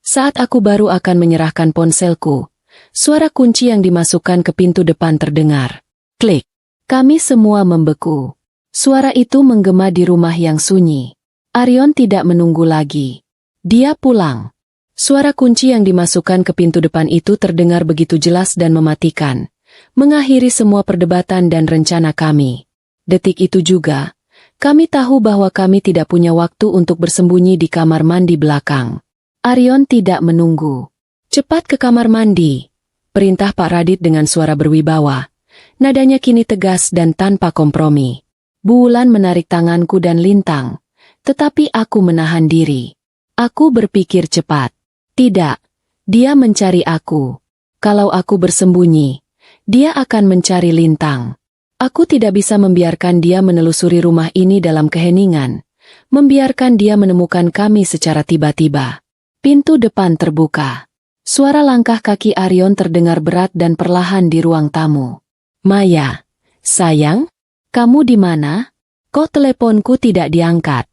Saat aku baru akan menyerahkan ponselku, suara kunci yang dimasukkan ke pintu depan terdengar. Klik. Kami semua membeku. Suara itu menggema di rumah yang sunyi. Aryon tidak menunggu lagi. Dia pulang. Suara kunci yang dimasukkan ke pintu depan itu terdengar begitu jelas dan mematikan, mengakhiri semua perdebatan dan rencana kami. Detik itu juga, kami tahu bahwa kami tidak punya waktu untuk bersembunyi di kamar mandi belakang. Aryon tidak menunggu. Cepat ke kamar mandi, perintah Pak Radit dengan suara berwibawa. Nadanya kini tegas dan tanpa kompromi. Bu Wulan menarik tanganku dan lintang. Tetapi aku menahan diri. Aku berpikir cepat. Tidak, dia mencari aku. Kalau aku bersembunyi, dia akan mencari lintang. Aku tidak bisa membiarkan dia menelusuri rumah ini dalam keheningan. Membiarkan dia menemukan kami secara tiba-tiba. Pintu depan terbuka. Suara langkah kaki Aryon terdengar berat dan perlahan di ruang tamu. Maya, sayang, kamu di mana? Kok teleponku tidak diangkat?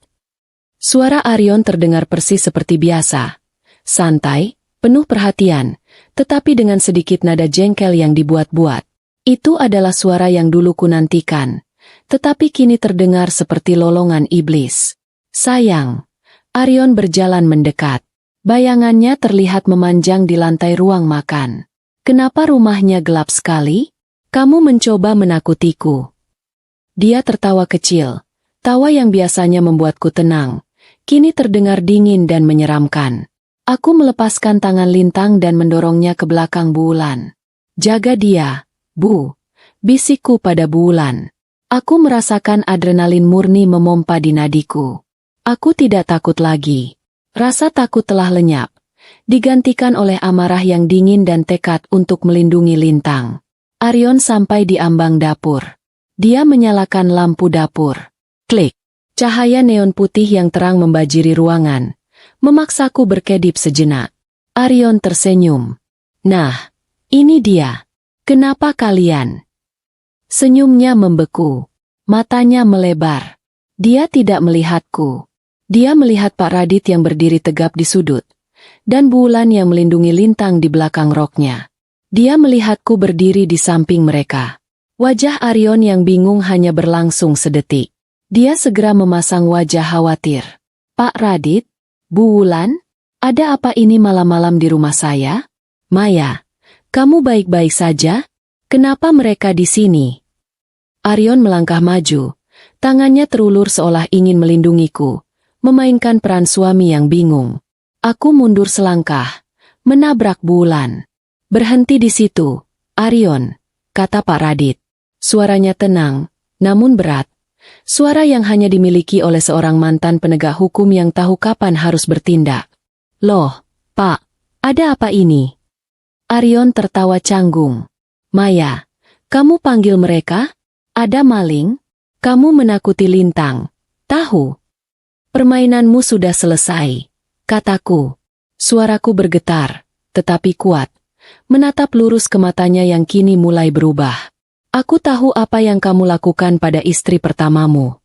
Suara Aryon terdengar persis seperti biasa. Santai, penuh perhatian, tetapi dengan sedikit nada jengkel yang dibuat-buat. Itu adalah suara yang dulu kunantikan, tetapi kini terdengar seperti lolongan iblis. Sayang, Aryon berjalan mendekat. Bayangannya terlihat memanjang di lantai ruang makan. Kenapa rumahnya gelap sekali? Kamu mencoba menakutiku. Dia tertawa kecil. Tawa yang biasanya membuatku tenang, kini terdengar dingin dan menyeramkan. Aku melepaskan tangan lintang dan mendorongnya ke belakang Bu Wulan. Jaga dia, Bu, bisikku pada Bu Wulan. Aku merasakan adrenalin murni memompa di nadiku. Aku tidak takut lagi. Rasa takut telah lenyap, digantikan oleh amarah yang dingin dan tekad untuk melindungi lintang. Aryon sampai di ambang dapur. Dia menyalakan lampu dapur. Klik. Cahaya neon putih yang terang membajiri ruangan, memaksaku berkedip sejenak. Aryon tersenyum. Nah, ini dia. Kenapa kalian? Senyumnya membeku. Matanya melebar. Dia tidak melihatku. Dia melihat Pak Radit yang berdiri tegap di sudut, dan Bu Wulan yang melindungi lintang di belakang roknya. Dia melihatku berdiri di samping mereka. Wajah Aryon yang bingung hanya berlangsung sedetik. Dia segera memasang wajah khawatir. Pak Radit? Bu Wulan? Ada apa ini malam-malam di rumah saya? Maya, kamu baik-baik saja? Kenapa mereka di sini? Aryon melangkah maju. Tangannya terulur seolah ingin melindungiku, memainkan peran suami yang bingung. Aku mundur selangkah, menabrak Bu Wulan. Berhenti di situ, Aryon, kata Pak Radit. Suaranya tenang, namun berat. Suara yang hanya dimiliki oleh seorang mantan penegak hukum yang tahu kapan harus bertindak. Loh, Pak, ada apa ini? Aryon tertawa canggung. Maya, kamu panggil mereka? Ada maling? Kamu menakuti lintang. Tahu? Permainanmu sudah selesai, kataku. Suaraku bergetar, tetapi kuat. Menatap lurus ke matanya yang kini mulai berubah. Aku tahu apa yang kamu lakukan pada istri pertamamu.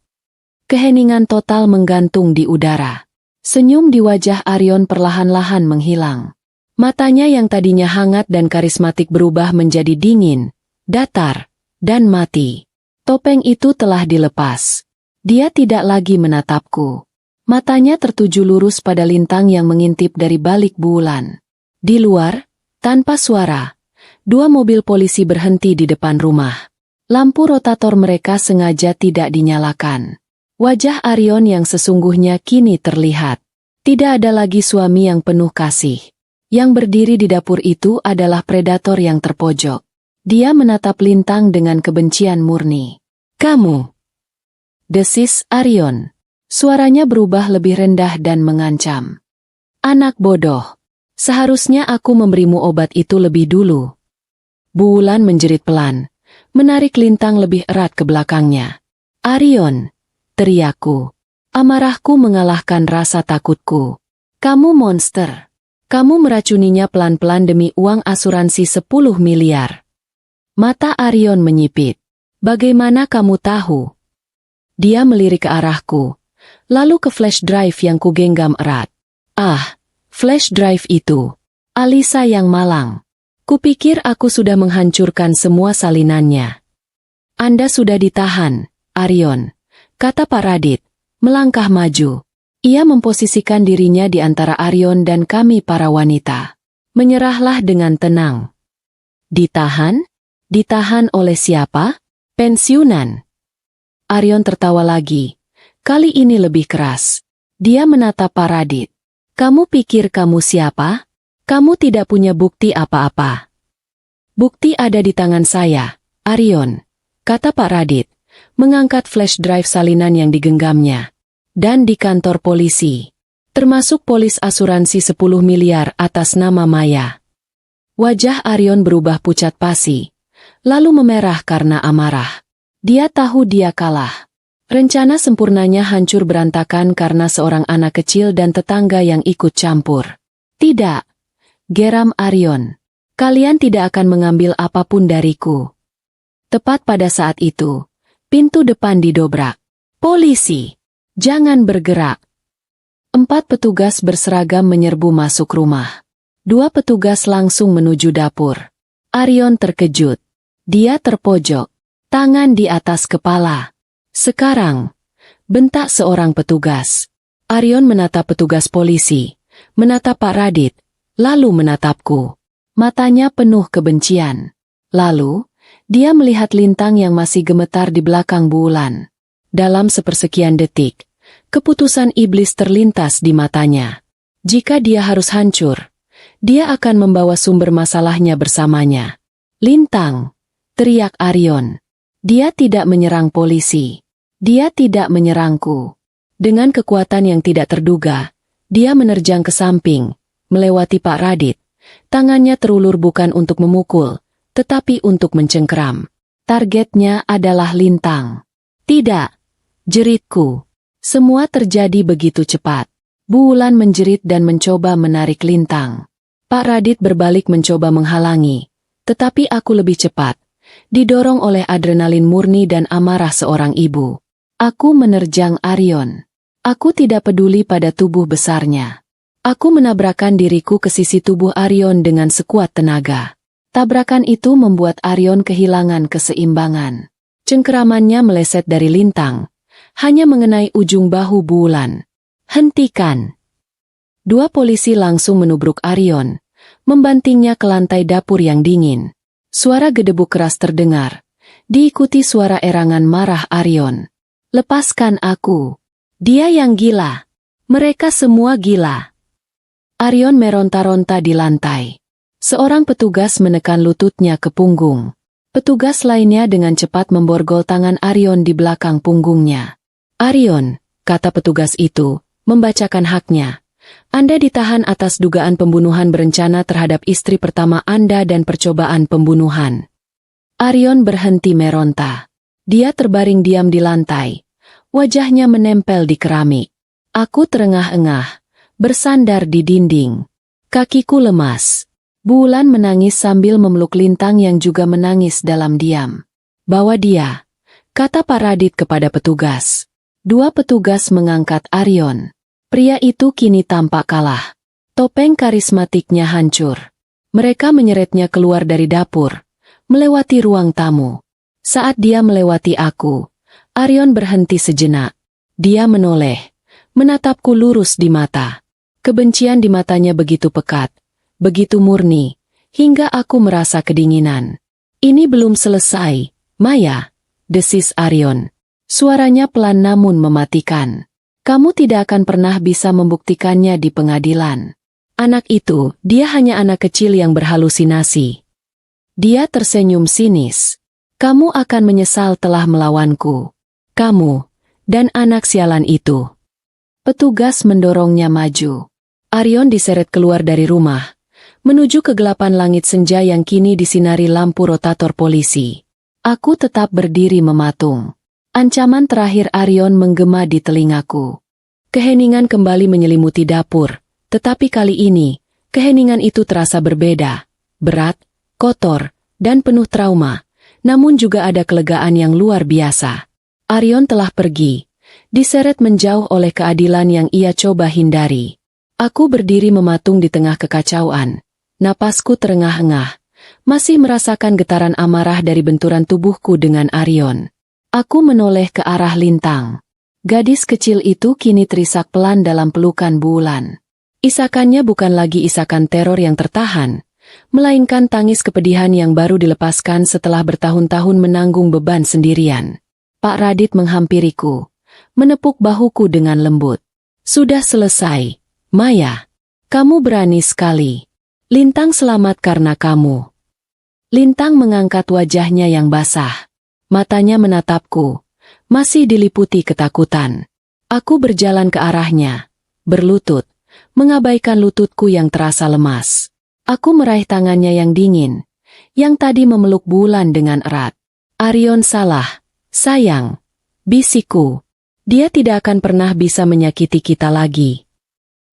Keheningan total menggantung di udara. Senyum di wajah Aryon perlahan-lahan menghilang. Matanya yang tadinya hangat dan karismatik berubah menjadi dingin, datar, dan mati. Topeng itu telah dilepas. Dia tidak lagi menatapku. Matanya tertuju lurus pada lintang yang mengintip dari balik Bu Wulan. Di luar, tanpa suara, dua mobil polisi berhenti di depan rumah. Lampu rotator mereka sengaja tidak dinyalakan. Wajah Aryon yang sesungguhnya kini terlihat. Tidak ada lagi suami yang penuh kasih. Yang berdiri di dapur itu adalah predator yang terpojok. Dia menatap lintang dengan kebencian murni. Kamu! Desis Aryon. Suaranya berubah lebih rendah dan mengancam. Anak bodoh. Seharusnya aku memberimu obat itu lebih dulu. Bu Wulan menjerit pelan, menarik lintang lebih erat ke belakangnya. Aryon, teriakku. Amarahku mengalahkan rasa takutku. Kamu monster. Kamu meracuninya pelan-pelan demi uang asuransi 10 miliar. Mata Aryon menyipit. Bagaimana kamu tahu? Dia melirik ke arahku, lalu ke flash drive yang kugenggam erat. Ah, flash drive itu. Alisa yang malang. Kupikir aku sudah menghancurkan semua salinannya. Anda sudah ditahan, Aryon, kata Pak Radit, melangkah maju. Ia memposisikan dirinya di antara Aryon dan kami para wanita. Menyerahlah dengan tenang. Ditahan? Ditahan oleh siapa? Pensiunan. Aryon tertawa lagi. Kali ini lebih keras. Dia menatap Pak Radit. Kamu pikir kamu siapa? Kamu tidak punya bukti apa-apa. Bukti ada di tangan saya, Aryon, kata Pak Radit, mengangkat flash drive salinan yang digenggamnya. Dan di kantor polisi, termasuk polis asuransi 10 miliar atas nama Maya. Wajah Aryon berubah pucat pasi, lalu memerah karena amarah. Dia tahu dia kalah. Rencana sempurnanya hancur berantakan karena seorang anak kecil dan tetangga yang ikut campur. Tidak, geram Aryon. Kalian tidak akan mengambil apapun dariku. Tepat pada saat itu, pintu depan didobrak. Polisi! Jangan bergerak. 4 petugas berseragam menyerbu masuk rumah. 2 petugas langsung menuju dapur. Aryon terkejut. Dia terpojok. Tangan di atas kepala. Sekarang, bentak seorang petugas. Aryon menatap petugas polisi, menatap Pak Radit, lalu menatapku. Matanya penuh kebencian. Lalu, dia melihat lintang yang masih gemetar di belakang bulan. Dalam sepersekian detik, keputusan iblis terlintas di matanya. Jika dia harus hancur, dia akan membawa sumber masalahnya bersamanya. Lintang, teriak Aryon. Dia tidak menyerang polisi. Dia tidak menyerangku. Dengan kekuatan yang tidak terduga, dia menerjang ke samping, melewati Pak Radit. Tangannya terulur bukan untuk memukul, tetapi untuk mencengkeram. Targetnya adalah lintang. Tidak, jeritku. Semua terjadi begitu cepat. Bulan menjerit dan mencoba menarik lintang. Pak Radit berbalik mencoba menghalangi, tetapi aku lebih cepat. Didorong oleh adrenalin murni dan amarah seorang ibu. Aku menerjang Aryon. Aku tidak peduli pada tubuh besarnya. Aku menabrakkan diriku ke sisi tubuh Aryon dengan sekuat tenaga. Tabrakan itu membuat Aryon kehilangan keseimbangan. Cengkeramannya meleset dari lintang, hanya mengenai ujung bahu bulan. Hentikan! 2 polisi langsung menubruk Aryon, membantingnya ke lantai dapur yang dingin. Suara gedebuk keras terdengar, diikuti suara erangan marah Aryon. Lepaskan aku. Dia yang gila. Mereka semua gila. Aryon meronta-ronta di lantai. Seorang petugas menekan lututnya ke punggung. Petugas lainnya dengan cepat memborgol tangan Aryon di belakang punggungnya. Aryon, kata petugas itu, membacakan haknya. Anda ditahan atas dugaan pembunuhan berencana terhadap istri pertama Anda dan percobaan pembunuhan. Aryon berhenti meronta. Dia terbaring diam di lantai. Wajahnya menempel di keramik. Aku terengah-engah, bersandar di dinding. Kakiku lemas. Bulan menangis sambil memeluk lintang yang juga menangis dalam diam. Bawa dia, kata Pak Radit kepada petugas. 2 petugas mengangkat Aryon. Pria itu kini tampak kalah. Topeng karismatiknya hancur. Mereka menyeretnya keluar dari dapur, melewati ruang tamu. Saat dia melewati aku, Aryon berhenti sejenak. Dia menoleh, menatapku lurus di mata. Kebencian di matanya begitu pekat, begitu murni, hingga aku merasa kedinginan. Ini belum selesai, Maya, desis Aryon. Suaranya pelan namun mematikan. Kamu tidak akan pernah bisa membuktikannya di pengadilan. Anak itu, dia hanya anak kecil yang berhalusinasi. Dia tersenyum sinis. Kamu akan menyesal telah melawanku. Kamu, dan anak sialan itu. Petugas mendorongnya maju. Aryon diseret keluar dari rumah, menuju kegelapan langit senja yang kini disinari lampu rotator polisi. Aku tetap berdiri mematung. Ancaman terakhir Aryon menggema di telingaku. Keheningan kembali menyelimuti dapur, tetapi kali ini, keheningan itu terasa berbeda, berat, kotor, dan penuh trauma, namun juga ada kelegaan yang luar biasa. Aryon telah pergi, diseret menjauh oleh keadilan yang ia coba hindari. Aku berdiri mematung di tengah kekacauan, napasku terengah-engah, masih merasakan getaran amarah dari benturan tubuhku dengan Aryon. Aku menoleh ke arah lintang. Gadis kecil itu kini terisak pelan dalam pelukan Bulan. Isakannya bukan lagi isakan teror yang tertahan, melainkan tangis kepedihan yang baru dilepaskan setelah bertahun-tahun menanggung beban sendirian. Pak Radit menghampiriku, menepuk bahuku dengan lembut. Sudah selesai, Maya. Kamu berani sekali. Lintang selamat karena kamu. Lintang mengangkat wajahnya yang basah. Matanya menatapku, masih diliputi ketakutan. Aku berjalan ke arahnya, berlutut, mengabaikan lututku yang terasa lemas. Aku meraih tangannya yang dingin, yang tadi memeluk Bulan dengan erat. Arion salah, sayang. Bisikku. Dia tidak akan pernah bisa menyakiti kita lagi.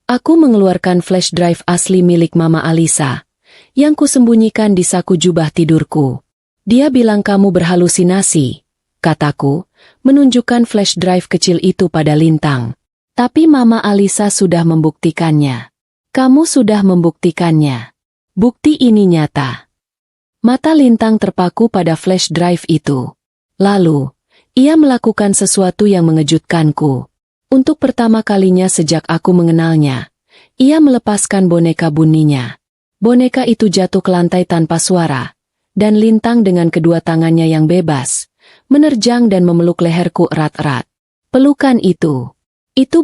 Aku mengeluarkan flash drive asli milik Mama Alisa, yang kusembunyikan di saku jubah tidurku. Dia bilang kamu berhalusinasi, kataku, menunjukkan flash drive kecil itu pada Lintang. Tapi Mama Alisa sudah membuktikannya. Kamu sudah membuktikannya. Bukti ini nyata. Mata Lintang terpaku pada flash drive itu. Lalu, ia melakukan sesuatu yang mengejutkanku. Untuk pertama kalinya sejak aku mengenalnya, ia melepaskan boneka buninya. Boneka itu jatuh ke lantai tanpa suara, dan Lintang dengan kedua tangannya yang bebas, menerjang dan memeluk leherku erat-erat. Pelukan itu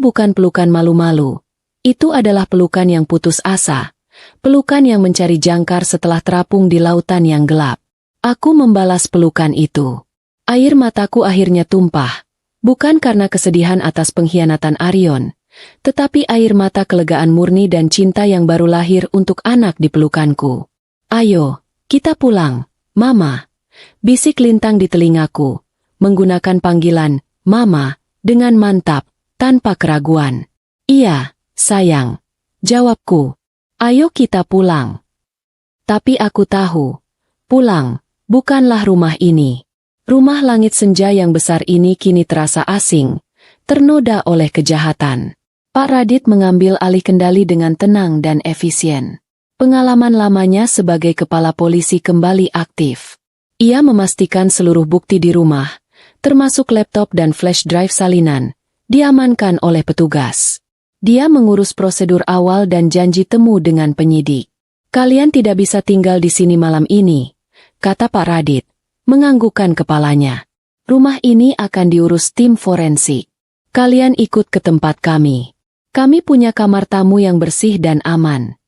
bukan pelukan malu-malu. Itu adalah pelukan yang putus asa. Pelukan yang mencari jangkar setelah terapung di lautan yang gelap. Aku membalas pelukan itu. Air mataku akhirnya tumpah, bukan karena kesedihan atas pengkhianatan Arion, tetapi air mata kelegaan murni dan cinta yang baru lahir untuk anak di pelukanku. Ayo, kita pulang, Mama. Bisik Lintang di telingaku, menggunakan panggilan, Mama, dengan mantap, tanpa keraguan. Iya, sayang. Jawabku. Ayo kita pulang. Tapi aku tahu, pulang, bukanlah rumah ini. Rumah langit senja yang besar ini kini terasa asing, ternoda oleh kejahatan. Pak Radit mengambil alih kendali dengan tenang dan efisien. Pengalaman lamanya sebagai kepala polisi kembali aktif. Ia memastikan seluruh bukti di rumah, termasuk laptop dan flash drive salinan, diamankan oleh petugas. Dia mengurus prosedur awal dan janji temu dengan penyidik. Kalian tidak bisa tinggal di sini malam ini, kata Pak Radit, menganggukkan kepalanya. Rumah ini akan diurus tim forensik. Kalian ikut ke tempat kami. Kami punya kamar tamu yang bersih dan aman.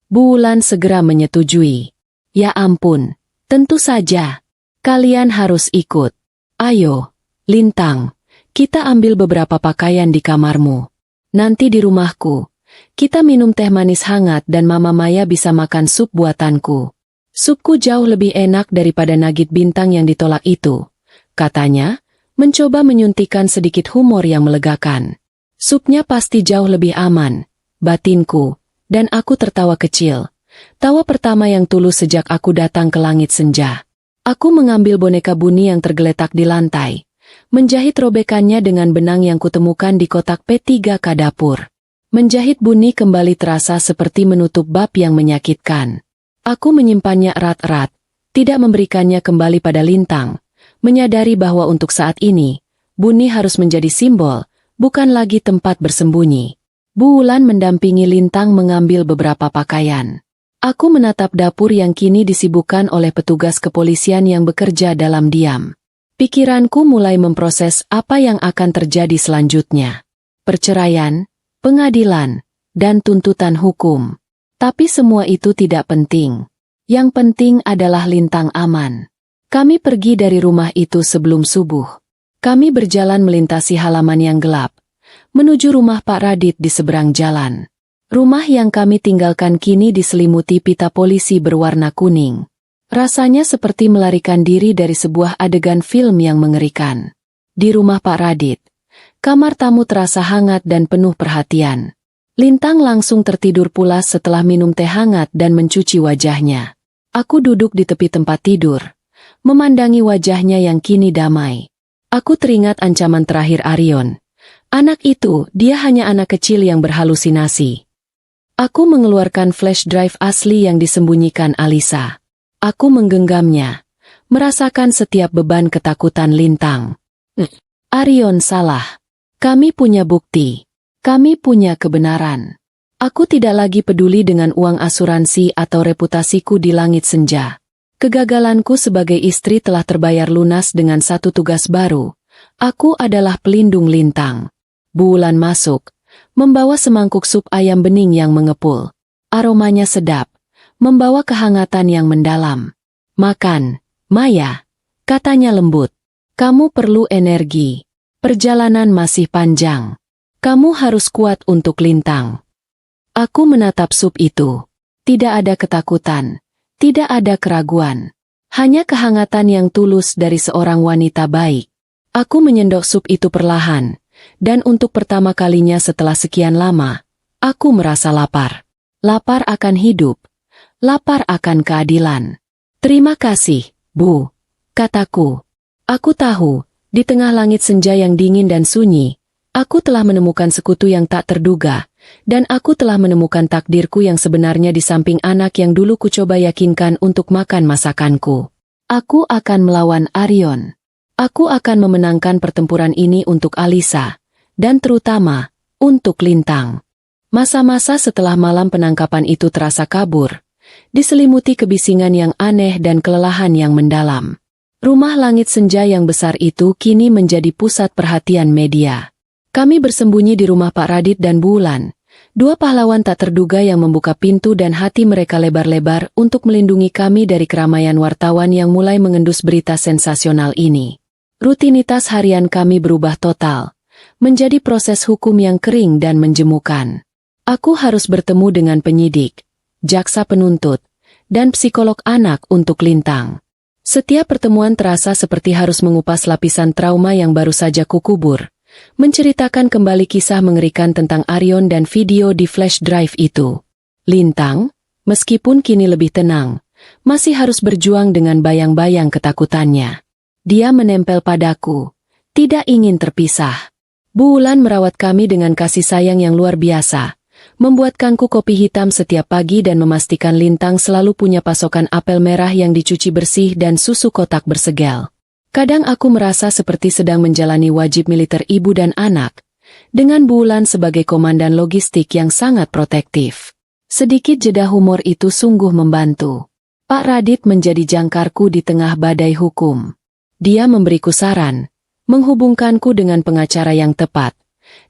Bulan segera menyetujui. Ya ampun, tentu saja. Kalian harus ikut. Ayo, Lintang, kita ambil beberapa pakaian di kamarmu. Nanti di rumahku, kita minum teh manis hangat dan Mama Maya bisa makan sup buatanku. Supku jauh lebih enak daripada nugget bintang yang ditolak itu, katanya, mencoba menyuntikkan sedikit humor yang melegakan. Supnya pasti jauh lebih aman, batinku, dan aku tertawa kecil. Tawa pertama yang tulus sejak aku datang ke langit senja. Aku mengambil boneka Buni yang tergeletak di lantai, menjahit robekannya dengan benang yang kutemukan di kotak P3K dapur. Menjahit Buni kembali terasa seperti menutup bab yang menyakitkan. Aku menyimpannya erat-erat, tidak memberikannya kembali pada Lintang, menyadari bahwa untuk saat ini, Buni harus menjadi simbol, bukan lagi tempat bersembunyi. Bulan mendampingi Lintang mengambil beberapa pakaian. Aku menatap dapur yang kini disibukkan oleh petugas kepolisian yang bekerja dalam diam. Pikiranku mulai memproses apa yang akan terjadi selanjutnya. Perceraian, pengadilan, dan tuntutan hukum. Tapi semua itu tidak penting. Yang penting adalah Lintang aman. Kami pergi dari rumah itu sebelum subuh. Kami berjalan melintasi halaman yang gelap, menuju rumah Pak Radit di seberang jalan. Rumah yang kami tinggalkan kini diselimuti pita polisi berwarna kuning. Rasanya seperti melarikan diri dari sebuah adegan film yang mengerikan. Di rumah Pak Radit, kamar tamu terasa hangat dan penuh perhatian. Lintang langsung tertidur pulas setelah minum teh hangat dan mencuci wajahnya. Aku duduk di tepi tempat tidur, memandangi wajahnya yang kini damai. Aku teringat ancaman terakhir Arion. Anak itu, dia hanya anak kecil yang berhalusinasi. Aku mengeluarkan flash drive asli yang disembunyikan Alisa. Aku menggenggamnya, merasakan setiap beban ketakutan Lintang. Arion salah. Kami punya bukti. Kami punya kebenaran. Aku tidak lagi peduli dengan uang asuransi atau reputasiku di langit senja. Kegagalanku sebagai istri telah terbayar lunas dengan satu tugas baru. Aku adalah pelindung lintang. Bulan masuk, membawa semangkuk sup ayam bening yang mengepul. Aromanya sedap, membawa kehangatan yang mendalam. Makan, Maya, katanya lembut. Kamu perlu energi. Perjalanan masih panjang. Kamu harus kuat untuk lintang. Aku menatap sup itu. Tidak ada ketakutan. Tidak ada keraguan. Hanya kehangatan yang tulus dari seorang wanita baik. Aku menyendok sup itu perlahan. Dan untuk pertama kalinya setelah sekian lama, aku merasa lapar. Lapar akan hidup. Lapar akan keadilan. Terima kasih, Bu, kataku. Aku tahu, di tengah langit senja yang dingin dan sunyi, aku telah menemukan sekutu yang tak terduga, dan aku telah menemukan takdirku yang sebenarnya di samping anak yang dulu kucoba yakinkan untuk makan masakanku. Aku akan melawan Arion. Aku akan memenangkan pertempuran ini untuk Alisa, dan terutama, untuk Lintang. Masa-masa setelah malam penangkapan itu terasa kabur, diselimuti kebisingan yang aneh dan kelelahan yang mendalam. Rumah langit senja yang besar itu kini menjadi pusat perhatian media. Kami bersembunyi di rumah Pak Radit dan Bulan, dua pahlawan tak terduga yang membuka pintu dan hati mereka lebar-lebar untuk melindungi kami dari keramaian wartawan yang mulai mengendus berita sensasional ini. Rutinitas harian kami berubah total, menjadi proses hukum yang kering dan menjemukan. Aku harus bertemu dengan penyidik, jaksa penuntut, dan psikolog anak untuk Lintang. Setiap pertemuan terasa seperti harus mengupas lapisan trauma yang baru saja kukubur, menceritakan kembali kisah mengerikan tentang Arion dan video di flash drive itu. Lintang, meskipun kini lebih tenang, masih harus berjuang dengan bayang-bayang ketakutannya. Dia menempel padaku, tidak ingin terpisah. Bulan merawat kami dengan kasih sayang yang luar biasa, membuatkanku kopi hitam setiap pagi dan memastikan Lintang selalu punya pasokan apel merah yang dicuci bersih dan susu kotak bersegel. Kadang aku merasa seperti sedang menjalani wajib militer ibu dan anak, dengan Bulan sebagai komandan logistik yang sangat protektif. Sedikit jeda humor itu sungguh membantu. Pak Radit menjadi jangkarku di tengah badai hukum. Dia memberiku saran, menghubungkanku dengan pengacara yang tepat,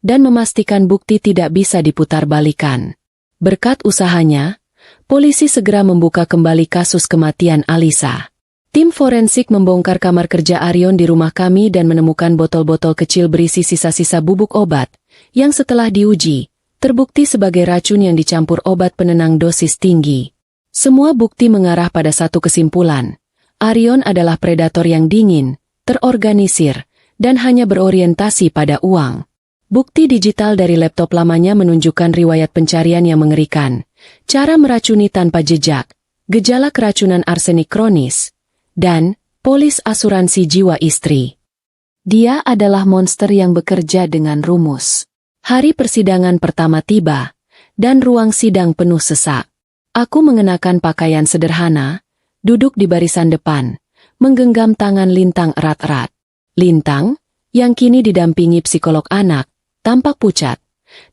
dan memastikan bukti tidak bisa diputar-balikan. Berkat usahanya, polisi segera membuka kembali kasus kematian Alisa. Tim forensik membongkar kamar kerja Arion di rumah kami dan menemukan botol-botol kecil berisi sisa-sisa bubuk obat, yang setelah diuji, terbukti sebagai racun yang dicampur obat penenang dosis tinggi. Semua bukti mengarah pada satu kesimpulan. Arion adalah predator yang dingin, terorganisir, dan hanya berorientasi pada uang. Bukti digital dari laptop lamanya menunjukkan riwayat pencarian yang mengerikan, cara meracuni tanpa jejak, gejala keracunan arsenik kronis, dan polis asuransi jiwa istri. Dia adalah monster yang bekerja dengan rumus. Hari persidangan pertama tiba, dan ruang sidang penuh sesak. Aku mengenakan pakaian sederhana, duduk di barisan depan, menggenggam tangan Lintang erat-erat. Lintang, yang kini didampingi psikolog anak, tampak pucat,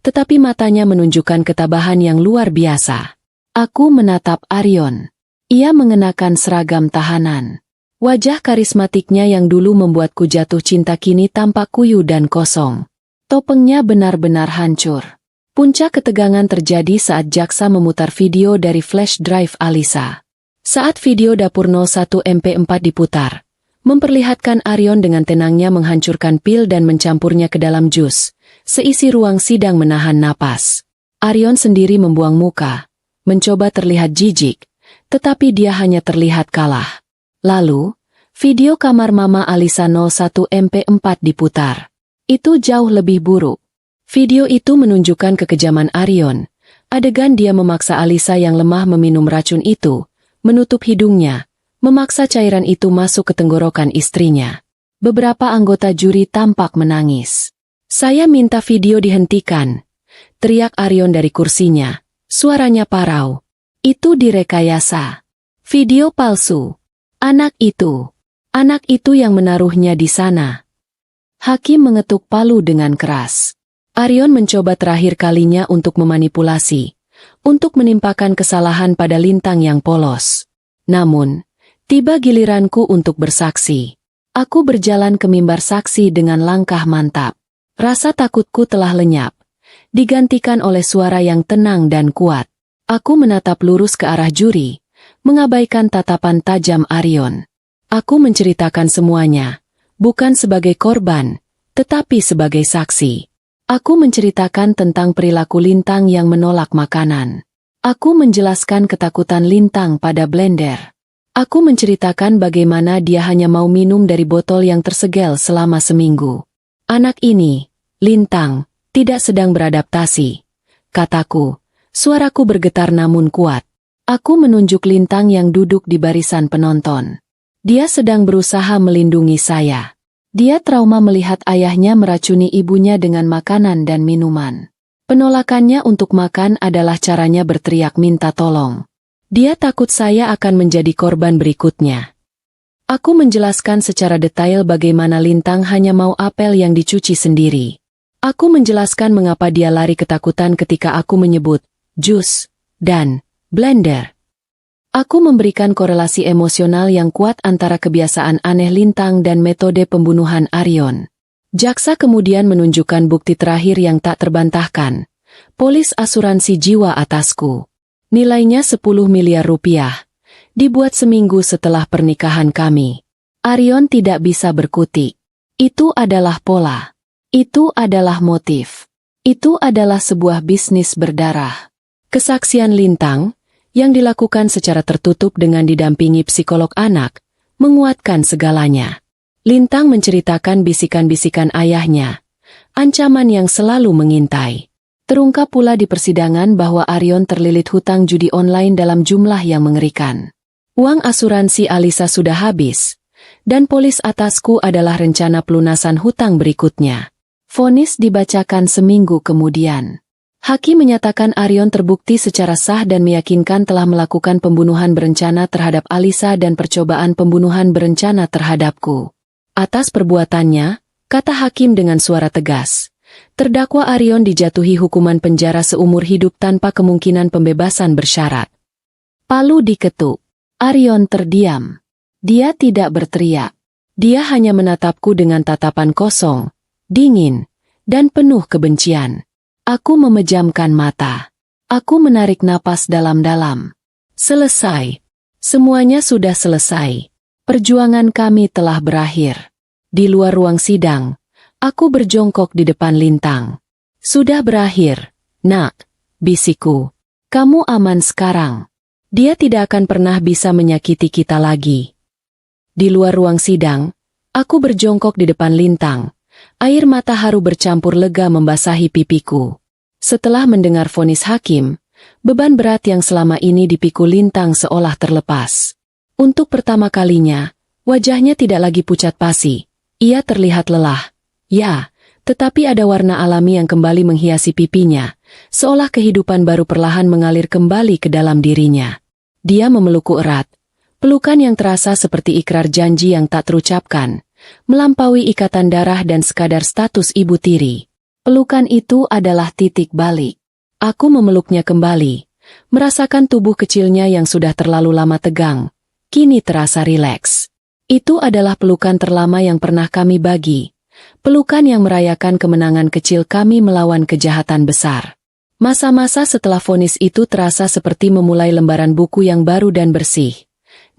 tetapi matanya menunjukkan ketabahan yang luar biasa. Aku menatap Arion. Ia mengenakan seragam tahanan. Wajah karismatiknya yang dulu membuatku jatuh cinta kini tampak kuyu dan kosong. Topengnya benar-benar hancur. Puncak ketegangan terjadi saat jaksa memutar video dari flash drive Alisa. Saat video dapur 01 MP4 diputar, memperlihatkan Arion dengan tenangnya menghancurkan pil dan mencampurnya ke dalam jus. Seisi ruang sidang menahan napas. Arion sendiri membuang muka, mencoba terlihat jijik, tetapi dia hanya terlihat kalah. Lalu, video kamar Mama Alisa 01 MP4 diputar. Itu jauh lebih buruk. Video itu menunjukkan kekejaman Arion. Adegan dia memaksa Alisa yang lemah meminum racun itu, menutup hidungnya, memaksa cairan itu masuk ke tenggorokan istrinya. Beberapa anggota juri tampak menangis. Saya minta video dihentikan, teriak Arion dari kursinya, suaranya parau. Itu direkayasa. Video palsu. Anak itu yang menaruhnya di sana. Hakim mengetuk palu dengan keras. Arion mencoba terakhir kalinya untuk memanipulasi, untuk menimpakan kesalahan pada lintang yang polos. Namun, tiba giliranku untuk bersaksi. Aku berjalan ke mimbar saksi dengan langkah mantap. Rasa takutku telah lenyap, digantikan oleh suara yang tenang dan kuat. Aku menatap lurus ke arah juri, mengabaikan tatapan tajam Arion. Aku menceritakan semuanya, bukan sebagai korban, tetapi sebagai saksi. Aku menceritakan tentang perilaku Lintang yang menolak makanan. Aku menjelaskan ketakutan Lintang pada blender. Aku menceritakan bagaimana dia hanya mau minum dari botol yang tersegel selama seminggu. Anak ini, Lintang, tidak sedang beradaptasi, kataku. Suaraku bergetar namun kuat. Aku menunjuk Lintang yang duduk di barisan penonton. Dia sedang berusaha melindungi saya. Dia trauma melihat ayahnya meracuni ibunya dengan makanan dan minuman. Penolakannya untuk makan adalah caranya berteriak minta tolong. Dia takut saya akan menjadi korban berikutnya. Aku menjelaskan secara detail bagaimana Lintang hanya mau apel yang dicuci sendiri. Aku menjelaskan mengapa dia lari ketakutan ketika aku menyebut jus dan blender. Aku memberikan korelasi emosional yang kuat antara kebiasaan aneh Lintang dan metode pembunuhan Arion. Jaksa kemudian menunjukkan bukti terakhir yang tak terbantahkan. Polis asuransi jiwa atasku. Nilainya 10 miliar rupiah. Dibuat seminggu setelah pernikahan kami. Arion tidak bisa berkutik. Itu adalah pola. Itu adalah motif. Itu adalah sebuah bisnis berdarah. Kesaksian Lintang, yang dilakukan secara tertutup dengan didampingi psikolog anak, menguatkan segalanya. Lintang menceritakan bisikan-bisikan ayahnya, ancaman yang selalu mengintai. Terungkap pula di persidangan bahwa Arion terlilit hutang judi online dalam jumlah yang mengerikan. Uang asuransi Alisa sudah habis, dan polis atasku adalah rencana pelunasan hutang berikutnya. Vonis dibacakan seminggu kemudian. Hakim menyatakan Arion terbukti secara sah dan meyakinkan telah melakukan pembunuhan berencana terhadap Alisa dan percobaan pembunuhan berencana terhadapku. Atas perbuatannya, kata hakim dengan suara tegas, terdakwa Arion dijatuhi hukuman penjara seumur hidup tanpa kemungkinan pembebasan bersyarat. Palu diketuk. Arion terdiam. Dia tidak berteriak. Dia hanya menatapku dengan tatapan kosong, dingin, dan penuh kebencian. Aku memejamkan mata. Aku menarik napas dalam-dalam. Selesai. Semuanya sudah selesai. Perjuangan kami telah berakhir. Di luar ruang sidang, aku berjongkok di depan Lintang. Sudah berakhir, nak, bisikku. Kamu aman sekarang. Dia tidak akan pernah bisa menyakiti kita lagi. Di luar ruang sidang, aku berjongkok di depan Lintang. Air mata haru bercampur lega membasahi pipiku. Setelah mendengar vonis hakim, beban berat yang selama ini dipikul Lintang seolah terlepas. Untuk pertama kalinya, wajahnya tidak lagi pucat pasi. Ia terlihat lelah. Ya, tetapi ada warna alami yang kembali menghiasi pipinya, seolah kehidupan baru perlahan mengalir kembali ke dalam dirinya. Dia memelukku erat. Pelukan yang terasa seperti ikrar janji yang tak terucapkan, melampaui ikatan darah dan sekadar status ibu tiri. Pelukan itu adalah titik balik. Aku memeluknya kembali, merasakan tubuh kecilnya yang sudah terlalu lama tegang, kini terasa rileks. Itu adalah pelukan terlama yang pernah kami bagi. Pelukan yang merayakan kemenangan kecil kami melawan kejahatan besar. Masa-masa setelah vonis itu terasa seperti memulai lembaran buku yang baru dan bersih,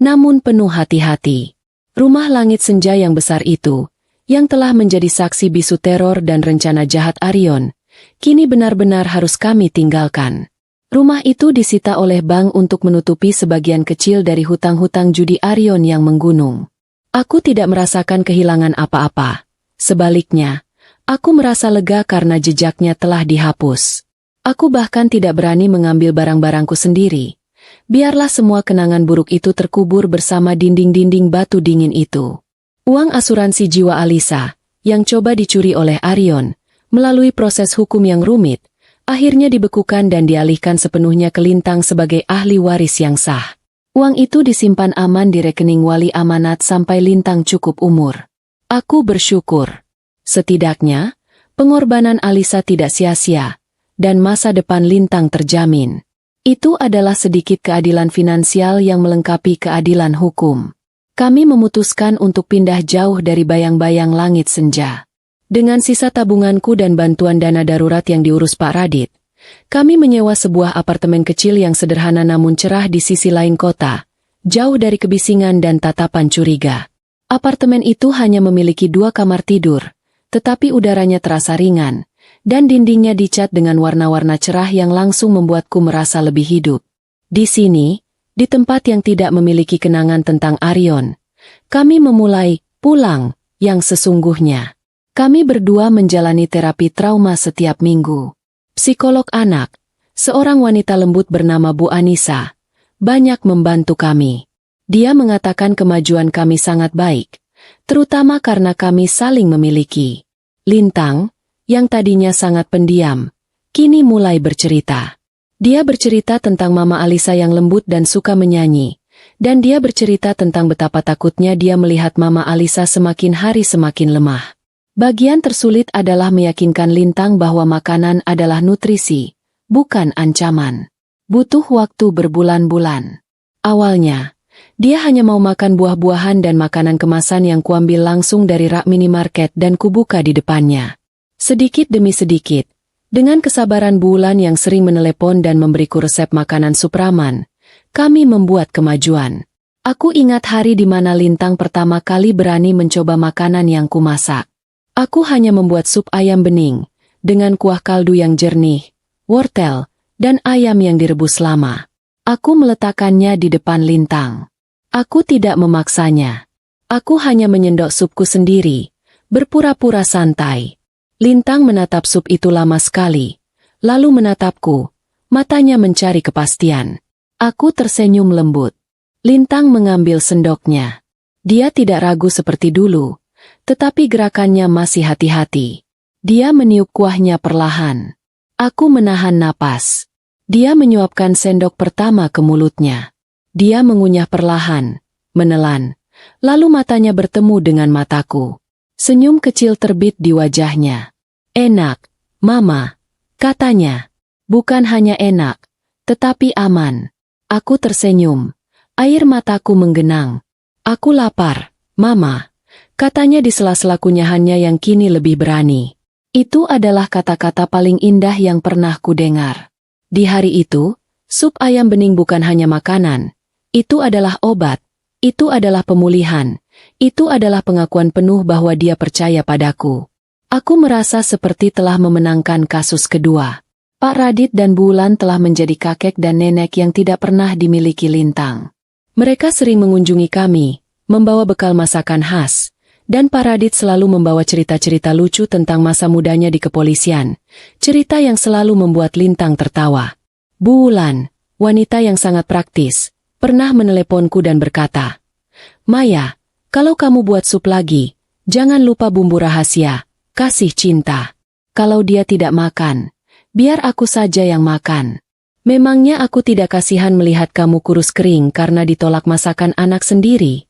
namun penuh hati-hati. Rumah langit senja yang besar itu, yang telah menjadi saksi bisu teror dan rencana jahat Arion, kini benar-benar harus kami tinggalkan. Rumah itu disita oleh bank untuk menutupi sebagian kecil dari hutang-hutang judi Arion yang menggunung. Aku tidak merasakan kehilangan apa-apa. Sebaliknya, aku merasa lega karena jejaknya telah dihapus. Aku bahkan tidak berani mengambil barang-barangku sendiri. Biarlah semua kenangan buruk itu terkubur bersama dinding-dinding batu dingin itu. Uang asuransi jiwa Alisa, yang coba dicuri oleh Arion, melalui proses hukum yang rumit, akhirnya dibekukan dan dialihkan sepenuhnya ke Lintang sebagai ahli waris yang sah. Uang itu disimpan aman di rekening wali amanat sampai Lintang cukup umur. Aku bersyukur. Setidaknya, pengorbanan Alisa tidak sia-sia, dan masa depan Lintang terjamin. Itu adalah sedikit keadilan finansial yang melengkapi keadilan hukum. Kami memutuskan untuk pindah jauh dari bayang-bayang langit senja. Dengan sisa tabunganku dan bantuan dana darurat yang diurus Pak Radit, kami menyewa sebuah apartemen kecil yang sederhana namun cerah di sisi lain kota, jauh dari kebisingan dan tatapan curiga. Apartemen itu hanya memiliki 2 kamar tidur, tetapi udaranya terasa ringan, dan dindingnya dicat dengan warna-warna cerah yang langsung membuatku merasa lebih hidup. Di sini, di tempat yang tidak memiliki kenangan tentang Arion, kami memulai pulang yang sesungguhnya. Kami berdua menjalani terapi trauma setiap minggu. Psikolog anak, seorang wanita lembut bernama Bu Anissa, banyak membantu kami. Dia mengatakan kemajuan kami sangat baik, terutama karena kami saling memiliki. Lintang, yang tadinya sangat pendiam, kini mulai bercerita. Dia bercerita tentang Mama Alisa yang lembut dan suka menyanyi, dan dia bercerita tentang betapa takutnya dia melihat Mama Alisa semakin hari semakin lemah. Bagian tersulit adalah meyakinkan Lintang bahwa makanan adalah nutrisi, bukan ancaman. Butuh waktu berbulan-bulan. Awalnya, dia hanya mau makan buah-buahan dan makanan kemasan yang kuambil langsung dari rak minimarket dan kubuka di depannya. Sedikit demi sedikit, dengan kesabaran bulan yang sering menelepon dan memberiku resep makanan Supraman, kami membuat kemajuan. Aku ingat hari di mana Lintang pertama kali berani mencoba makanan yang kumasak. Aku hanya membuat sup ayam bening, dengan kuah kaldu yang jernih, wortel, dan ayam yang direbus lama. Aku meletakkannya di depan Lintang. Aku tidak memaksanya. Aku hanya menyendok supku sendiri, berpura-pura santai. Lintang menatap sup itu lama sekali, lalu menatapku, matanya mencari kepastian. Aku tersenyum lembut. Lintang mengambil sendoknya. Dia tidak ragu seperti dulu, tetapi gerakannya masih hati-hati. Dia meniup kuahnya perlahan. Aku menahan napas. Dia menyuapkan sendok pertama ke mulutnya. Dia mengunyah perlahan, menelan, lalu matanya bertemu dengan mataku. Senyum kecil terbit di wajahnya. Enak, Mama, katanya. Bukan hanya enak, tetapi aman. Aku tersenyum. Air mataku menggenang. Aku lapar, Mama, katanya di sela-sela kunyahannya yang kini lebih berani. Itu adalah kata-kata paling indah yang pernah kudengar. Di hari itu, sup ayam bening bukan hanya makanan. Itu adalah obat. Itu adalah pemulihan. Itu adalah pengakuan penuh bahwa dia percaya padaku. Aku merasa seperti telah memenangkan kasus kedua. Pak Radit dan Bulan telah menjadi kakek dan nenek yang tidak pernah dimiliki Lintang. Mereka sering mengunjungi kami, membawa bekal masakan khas, dan Pak Radit selalu membawa cerita-cerita lucu tentang masa mudanya di kepolisian, cerita yang selalu membuat Lintang tertawa. Bulan, wanita yang sangat praktis, pernah meneleponku dan berkata, "Maya, kalau kamu buat sup lagi, jangan lupa bumbu rahasia, kasih cinta. Kalau dia tidak makan, biar aku saja yang makan." Memangnya aku tidak kasihan melihat kamu kurus kering karena ditolak masakan anak sendiri?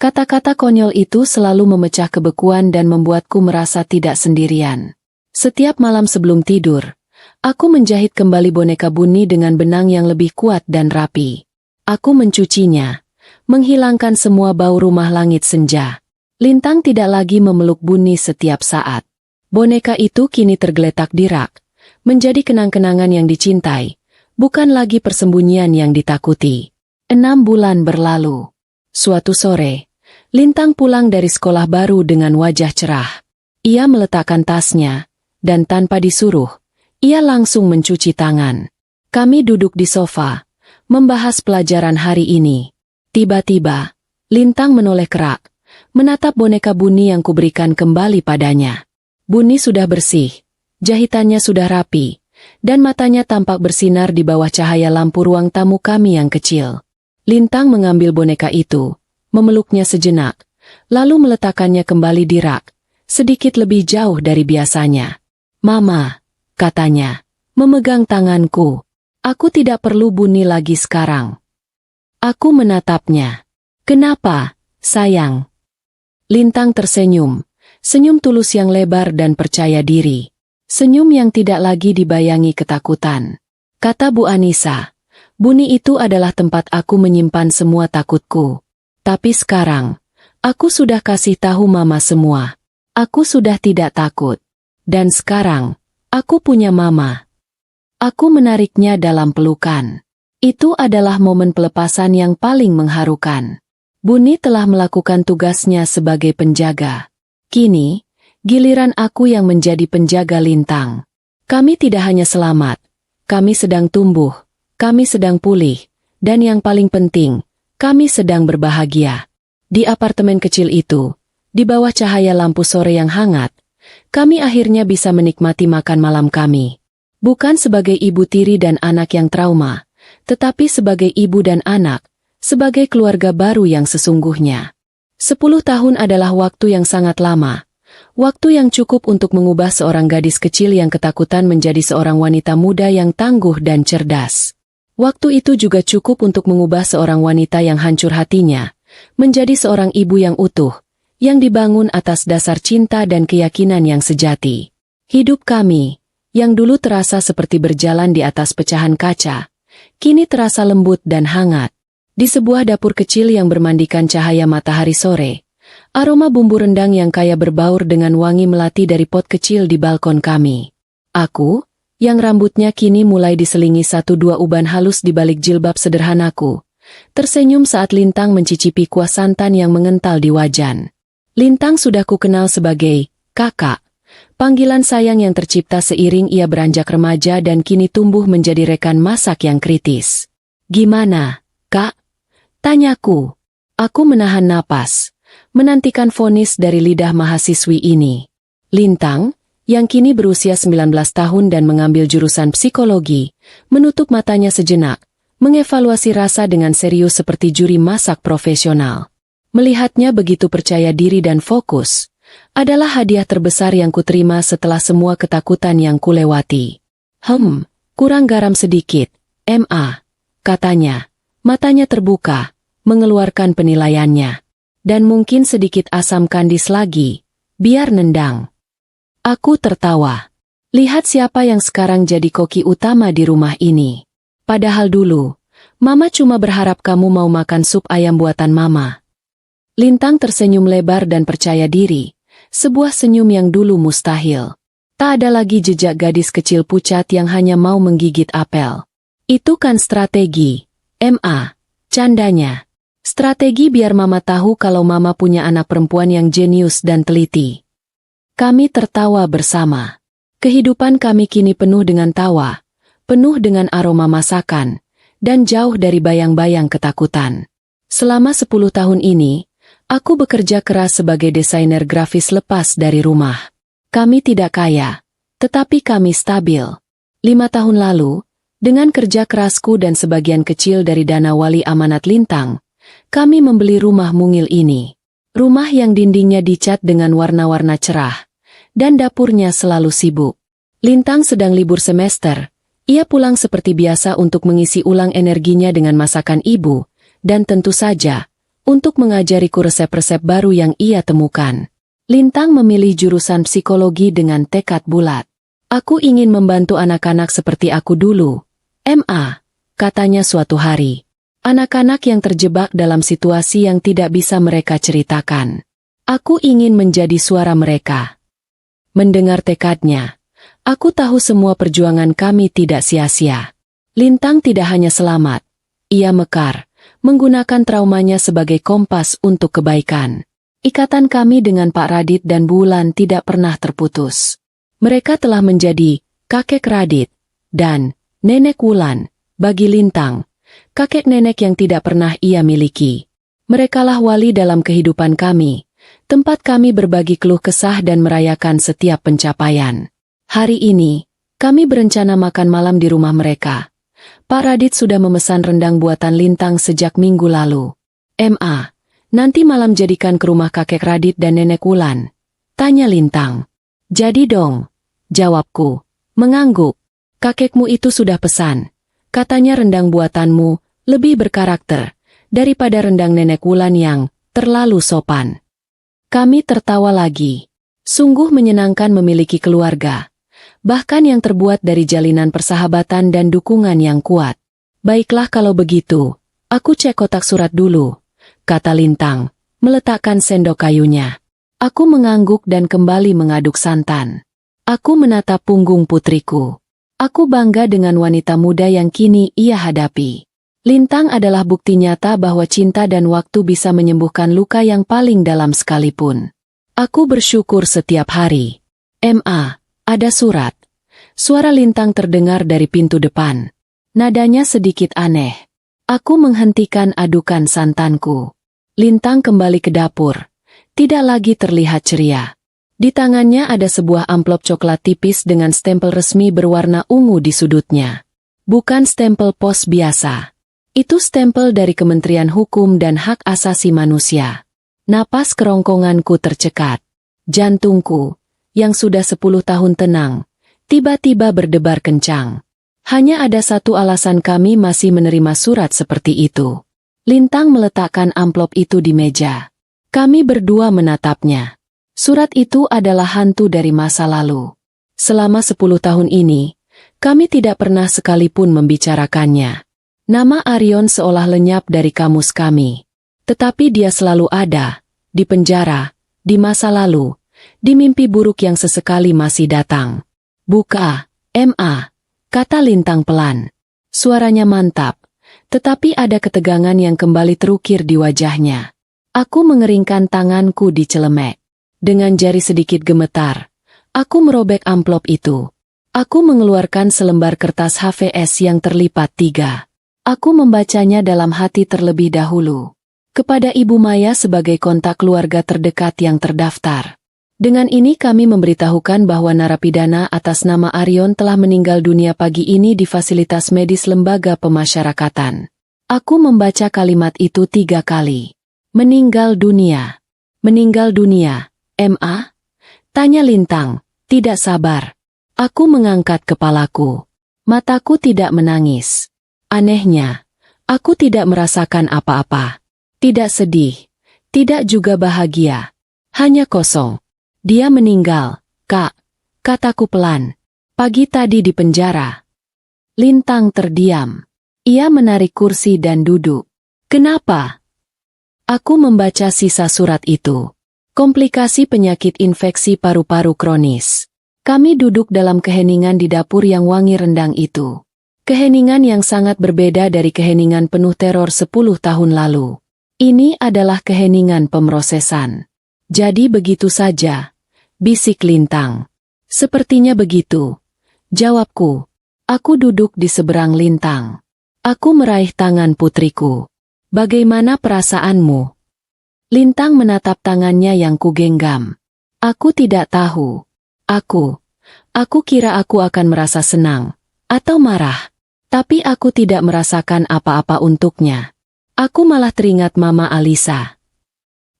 Kata-kata konyol itu selalu memecah kebekuan dan membuatku merasa tidak sendirian. Setiap malam sebelum tidur, aku menjahit kembali boneka Bunny dengan benang yang lebih kuat dan rapi. Aku mencucinya, menghilangkan semua bau rumah langit senja. Lintang tidak lagi memeluk Bunny setiap saat. Boneka itu kini tergeletak di rak, menjadi kenang-kenangan yang dicintai, bukan lagi persembunyian yang ditakuti. 6 bulan berlalu. Suatu sore, Lintang pulang dari sekolah baru dengan wajah cerah. Ia meletakkan tasnya, dan tanpa disuruh, ia langsung mencuci tangan. Kami duduk di sofa, membahas pelajaran hari ini. Tiba-tiba, Lintang menoleh kerak, menatap boneka Bunny yang kuberikan kembali padanya. Bunny sudah bersih, jahitannya sudah rapi, dan matanya tampak bersinar di bawah cahaya lampu ruang tamu kami yang kecil. Lintang mengambil boneka itu, memeluknya sejenak, lalu meletakkannya kembali di rak, sedikit lebih jauh dari biasanya. "Mama," katanya, memegang tanganku. "Aku tidak perlu Bunny lagi sekarang." Aku menatapnya. "Kenapa, sayang?" Lintang tersenyum, Senyum tulus yang lebar dan percaya diri. Senyum yang tidak lagi dibayangi ketakutan. Kata Bu Anissa, "Buni itu adalah tempat aku menyimpan semua takutku. Tapi sekarang, aku sudah kasih tahu Mama semua. Aku sudah tidak takut. Dan sekarang, aku punya Mama." Aku menariknya dalam pelukan. Itu adalah momen pelepasan yang paling mengharukan. Buni telah melakukan tugasnya sebagai penjaga. Kini, giliran aku yang menjadi penjaga Lintang. Kami tidak hanya selamat, kami sedang tumbuh, kami sedang pulih, dan yang paling penting, kami sedang berbahagia. Di apartemen kecil itu, di bawah cahaya lampu sore yang hangat, kami akhirnya bisa menikmati makan malam kami. Bukan sebagai ibu tiri dan anak yang trauma, tetapi sebagai ibu dan anak, sebagai keluarga baru yang sesungguhnya. 10 tahun adalah waktu yang sangat lama. Waktu yang cukup untuk mengubah seorang gadis kecil yang ketakutan menjadi seorang wanita muda yang tangguh dan cerdas. Waktu itu juga cukup untuk mengubah seorang wanita yang hancur hatinya, menjadi seorang ibu yang utuh, yang dibangun atas dasar cinta dan keyakinan yang sejati. Hidup kami, yang dulu terasa seperti berjalan di atas pecahan kaca, kini terasa lembut dan hangat. Di sebuah dapur kecil yang bermandikan cahaya matahari sore, aroma bumbu rendang yang kaya berbaur dengan wangi melati dari pot kecil di balkon kami. Aku, yang rambutnya kini mulai diselingi 1-2 uban halus di balik jilbab sederhanaku, tersenyum saat Lintang mencicipi kuah santan yang mengental di wajan. Lintang sudah kukenal sebagai kakak, panggilan sayang yang tercipta seiring ia beranjak remaja dan kini tumbuh menjadi rekan masak yang kritis. "Gimana, Kak?" tanyaku. Aku menahan napas, menantikan vonis dari lidah mahasiswi ini. Lintang, yang kini berusia 19 tahun dan mengambil jurusan psikologi, menutup matanya sejenak, mengevaluasi rasa dengan serius seperti juri masak profesional. Melihatnya begitu percaya diri dan fokus, adalah hadiah terbesar yang kuterima setelah semua ketakutan yang kulewati. Kurang garam sedikit, MA, katanya. Matanya terbuka, mengeluarkan penilaiannya. Dan mungkin sedikit asam kandis lagi, biar nendang. Aku tertawa. Lihat siapa yang sekarang jadi koki utama di rumah ini. Padahal dulu, Mama cuma berharap kamu mau makan sup ayam buatan Mama. Lintang tersenyum lebar dan percaya diri, sebuah senyum yang dulu mustahil. Tak ada lagi jejak gadis kecil pucat yang hanya mau menggigit apel. Itu kan strategi, MA, candanya. Strategi biar Mama tahu kalau Mama punya anak perempuan yang jenius dan teliti. Kami tertawa bersama. Kehidupan kami kini penuh dengan tawa, penuh dengan aroma masakan, dan jauh dari bayang-bayang ketakutan. Selama 10 tahun ini, aku bekerja keras sebagai desainer grafis lepas dari rumah. Kami tidak kaya, tetapi kami stabil. 5 tahun lalu, dengan kerja kerasku dan sebagian kecil dari dana wali amanat Lintang, kami membeli rumah mungil ini. Rumah yang dindingnya dicat dengan warna-warna cerah, dan dapurnya selalu sibuk. Lintang sedang libur semester, ia pulang seperti biasa untuk mengisi ulang energinya dengan masakan ibu, dan tentu saja, untuk mengajariku resep-resep baru yang ia temukan. Lintang memilih jurusan psikologi dengan tekad bulat. Aku ingin membantu anak-anak seperti aku dulu, MA, katanya suatu hari. Anak-anak yang terjebak dalam situasi yang tidak bisa mereka ceritakan. Aku ingin menjadi suara mereka. Mendengar tekadnya, aku tahu semua perjuangan kami tidak sia-sia. Lintang tidak hanya selamat, ia mekar, menggunakan traumanya sebagai kompas untuk kebaikan. Ikatan kami dengan Pak Radit dan Bu Wulan tidak pernah terputus. Mereka telah menjadi kakek Radit dan nenek Wulan bagi Lintang. Kakek nenek yang tidak pernah ia miliki. Merekalah wali dalam kehidupan kami, tempat kami berbagi keluh kesah dan merayakan setiap pencapaian. Hari ini, kami berencana makan malam di rumah mereka. Pak Radit sudah memesan rendang buatan Lintang sejak minggu lalu. MA, nanti malam jadikan ke rumah kakek Radit dan nenek Wulan, tanya Lintang. Jadi dong, jawabku, mengangguk. Kakekmu itu sudah pesan. Katanya rendang buatanmu lebih berkarakter daripada rendang nenek Wulan yang terlalu sopan. Kami tertawa lagi. Sungguh menyenangkan memiliki keluarga, bahkan yang terbuat dari jalinan persahabatan dan dukungan yang kuat. Baiklah kalau begitu, aku cek kotak surat dulu, kata Lintang, meletakkan sendok kayunya. Aku mengangguk dan kembali mengaduk santan. Aku menatap punggung putriku. Aku bangga dengan wanita muda yang kini ia hadapi. Lintang adalah bukti nyata bahwa cinta dan waktu bisa menyembuhkan luka yang paling dalam sekalipun. Aku bersyukur setiap hari. "Ma, ada surat." Suara Lintang terdengar dari pintu depan. Nadanya sedikit aneh. Aku menghentikan adukan santanku. Lintang kembali ke dapur. Tidak lagi terlihat ceria. Di tangannya ada sebuah amplop coklat tipis dengan stempel resmi berwarna ungu di sudutnya. Bukan stempel pos biasa. Itu stempel dari Kementerian Hukum dan Hak Asasi Manusia. Napas kerongkonganku tercekat. Jantungku, yang sudah 10 tahun tenang, tiba-tiba berdebar kencang. Hanya ada satu alasan kami masih menerima surat seperti itu. Lintang meletakkan amplop itu di meja. Kami berdua menatapnya. Surat itu adalah hantu dari masa lalu. Selama 10 tahun ini, kami tidak pernah sekalipun membicarakannya. Nama Arion seolah lenyap dari kamus kami. Tetapi dia selalu ada, di penjara, di masa lalu, di mimpi buruk yang sesekali masih datang. "Buka, Ma," kata Lintang pelan. Suaranya mantap, tetapi ada ketegangan yang kembali terukir di wajahnya. Aku mengeringkan tanganku di celemek. Dengan jari sedikit gemetar, aku merobek amplop itu. Aku mengeluarkan selembar kertas HVS yang terlipat 3. Aku membacanya dalam hati terlebih dahulu. Kepada Ibu Maya sebagai kontak keluarga terdekat yang terdaftar. Dengan ini kami memberitahukan bahwa narapidana atas nama Arion telah meninggal dunia pagi ini di fasilitas medis lembaga pemasyarakatan. Aku membaca kalimat itu 3 kali. Meninggal dunia. Meninggal dunia, Ma? Tanya Lintang, tidak sabar. Aku mengangkat kepalaku. Mataku tidak menangis. Anehnya, aku tidak merasakan apa-apa. Tidak sedih, tidak juga bahagia. Hanya kosong. Dia meninggal, Kak, kataku pelan. Pagi tadi di penjara. Lintang terdiam. Ia menarik kursi dan duduk. Kenapa? Aku membaca sisa surat itu. Komplikasi penyakit infeksi paru-paru kronis. Kami duduk dalam keheningan di dapur yang wangi rendang itu. Keheningan yang sangat berbeda dari keheningan penuh teror 10 tahun lalu. Ini adalah keheningan pemrosesan. Jadi begitu saja, bisik Lintang. Sepertinya begitu, jawabku. Aku duduk di seberang Lintang. Aku meraih tangan putriku. Bagaimana perasaanmu? Lintang menatap tangannya yang kugenggam. Aku tidak tahu. Aku kira aku akan merasa senang atau marah. Tapi aku tidak merasakan apa-apa untuknya. Aku malah teringat Mama Alisa.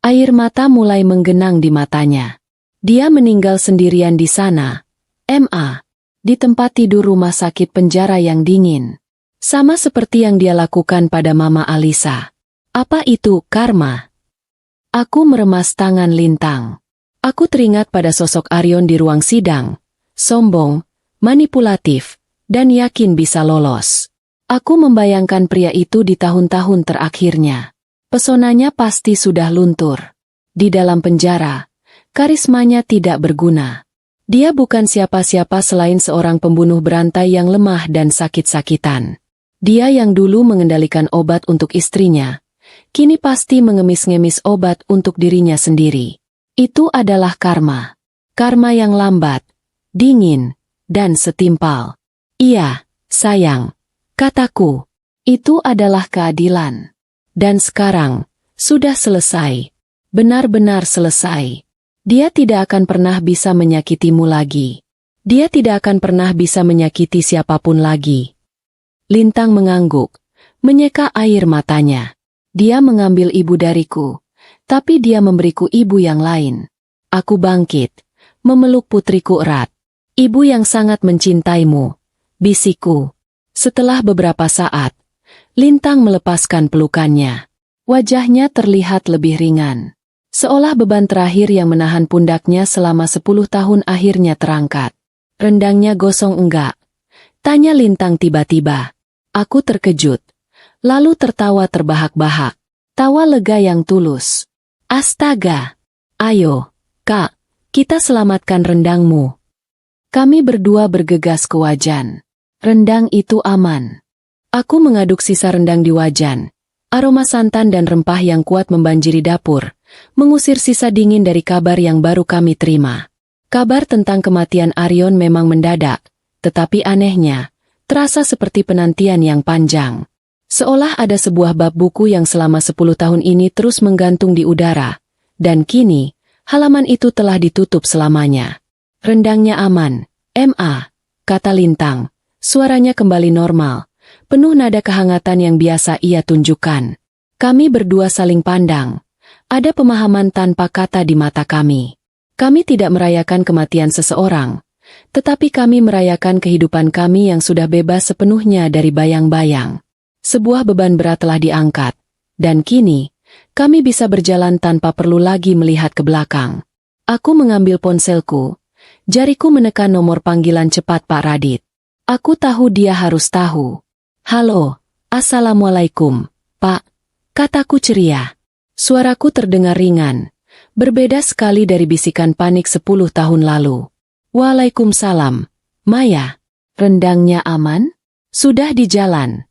Air mata mulai menggenang di matanya. Dia meninggal sendirian di sana, Ma. Di tempat tidur rumah sakit penjara yang dingin. Sama seperti yang dia lakukan pada Mama Alisa. Apa itu karma? Aku meremas tangan Lintang. Aku teringat pada sosok Arion di ruang sidang. Sombong, manipulatif, dan yakin bisa lolos. Aku membayangkan pria itu di tahun-tahun terakhirnya. Pesonanya pasti sudah luntur. Di dalam penjara, karismanya tidak berguna. Dia bukan siapa-siapa selain seorang pembunuh berantai yang lemah dan sakit-sakitan. Dia yang dulu mengendalikan obat untuk istrinya, kini pasti mengemis-ngemis obat untuk dirinya sendiri. Itu adalah karma. Karma yang lambat, dingin, dan setimpal. Iya, sayang, kataku, itu adalah keadilan. Dan sekarang, sudah selesai. Benar-benar selesai. Dia tidak akan pernah bisa menyakitimu lagi. Dia tidak akan pernah bisa menyakiti siapapun lagi. Lintang mengangguk, menyeka air matanya. Dia mengambil ibu dariku, tapi dia memberiku ibu yang lain. Aku bangkit, memeluk putriku erat. Ibu yang sangat mencintaimu. Bisikku. Setelah beberapa saat, Lintang melepaskan pelukannya. Wajahnya terlihat lebih ringan. Seolah beban terakhir yang menahan pundaknya selama 10 tahun akhirnya terangkat. Rendangnya gosong enggak? Tanya Lintang tiba-tiba. Aku terkejut. Lalu tertawa terbahak-bahak. Tawa lega yang tulus. Astaga! Ayo, Kak, kita selamatkan rendangmu. Kami berdua bergegas ke wajan. Rendang itu aman. Aku mengaduk sisa rendang di wajan. Aroma santan dan rempah yang kuat membanjiri dapur, mengusir sisa dingin dari kabar yang baru kami terima. Kabar tentang kematian Arion memang mendadak, tetapi anehnya, terasa seperti penantian yang panjang. Seolah ada sebuah bab buku yang selama 10 tahun ini terus menggantung di udara, dan kini, halaman itu telah ditutup selamanya. Rendangnya aman, Ma, kata Lintang. Suaranya kembali normal, penuh nada kehangatan yang biasa ia tunjukkan. Kami berdua saling pandang. Ada pemahaman tanpa kata di mata kami. Kami tidak merayakan kematian seseorang, tetapi kami merayakan kehidupan kami yang sudah bebas sepenuhnya dari bayang-bayang. Sebuah beban berat telah diangkat, dan kini, kami bisa berjalan tanpa perlu lagi melihat ke belakang. Aku mengambil ponselku, jariku menekan nomor panggilan cepat Pak Radit. Aku tahu dia harus tahu. Halo, Assalamualaikum, Pak, kataku ceria. Suaraku terdengar ringan, berbeda sekali dari bisikan panik 10 tahun lalu. Waalaikumsalam, Maya. Rendangnya aman? Sudah di jalan.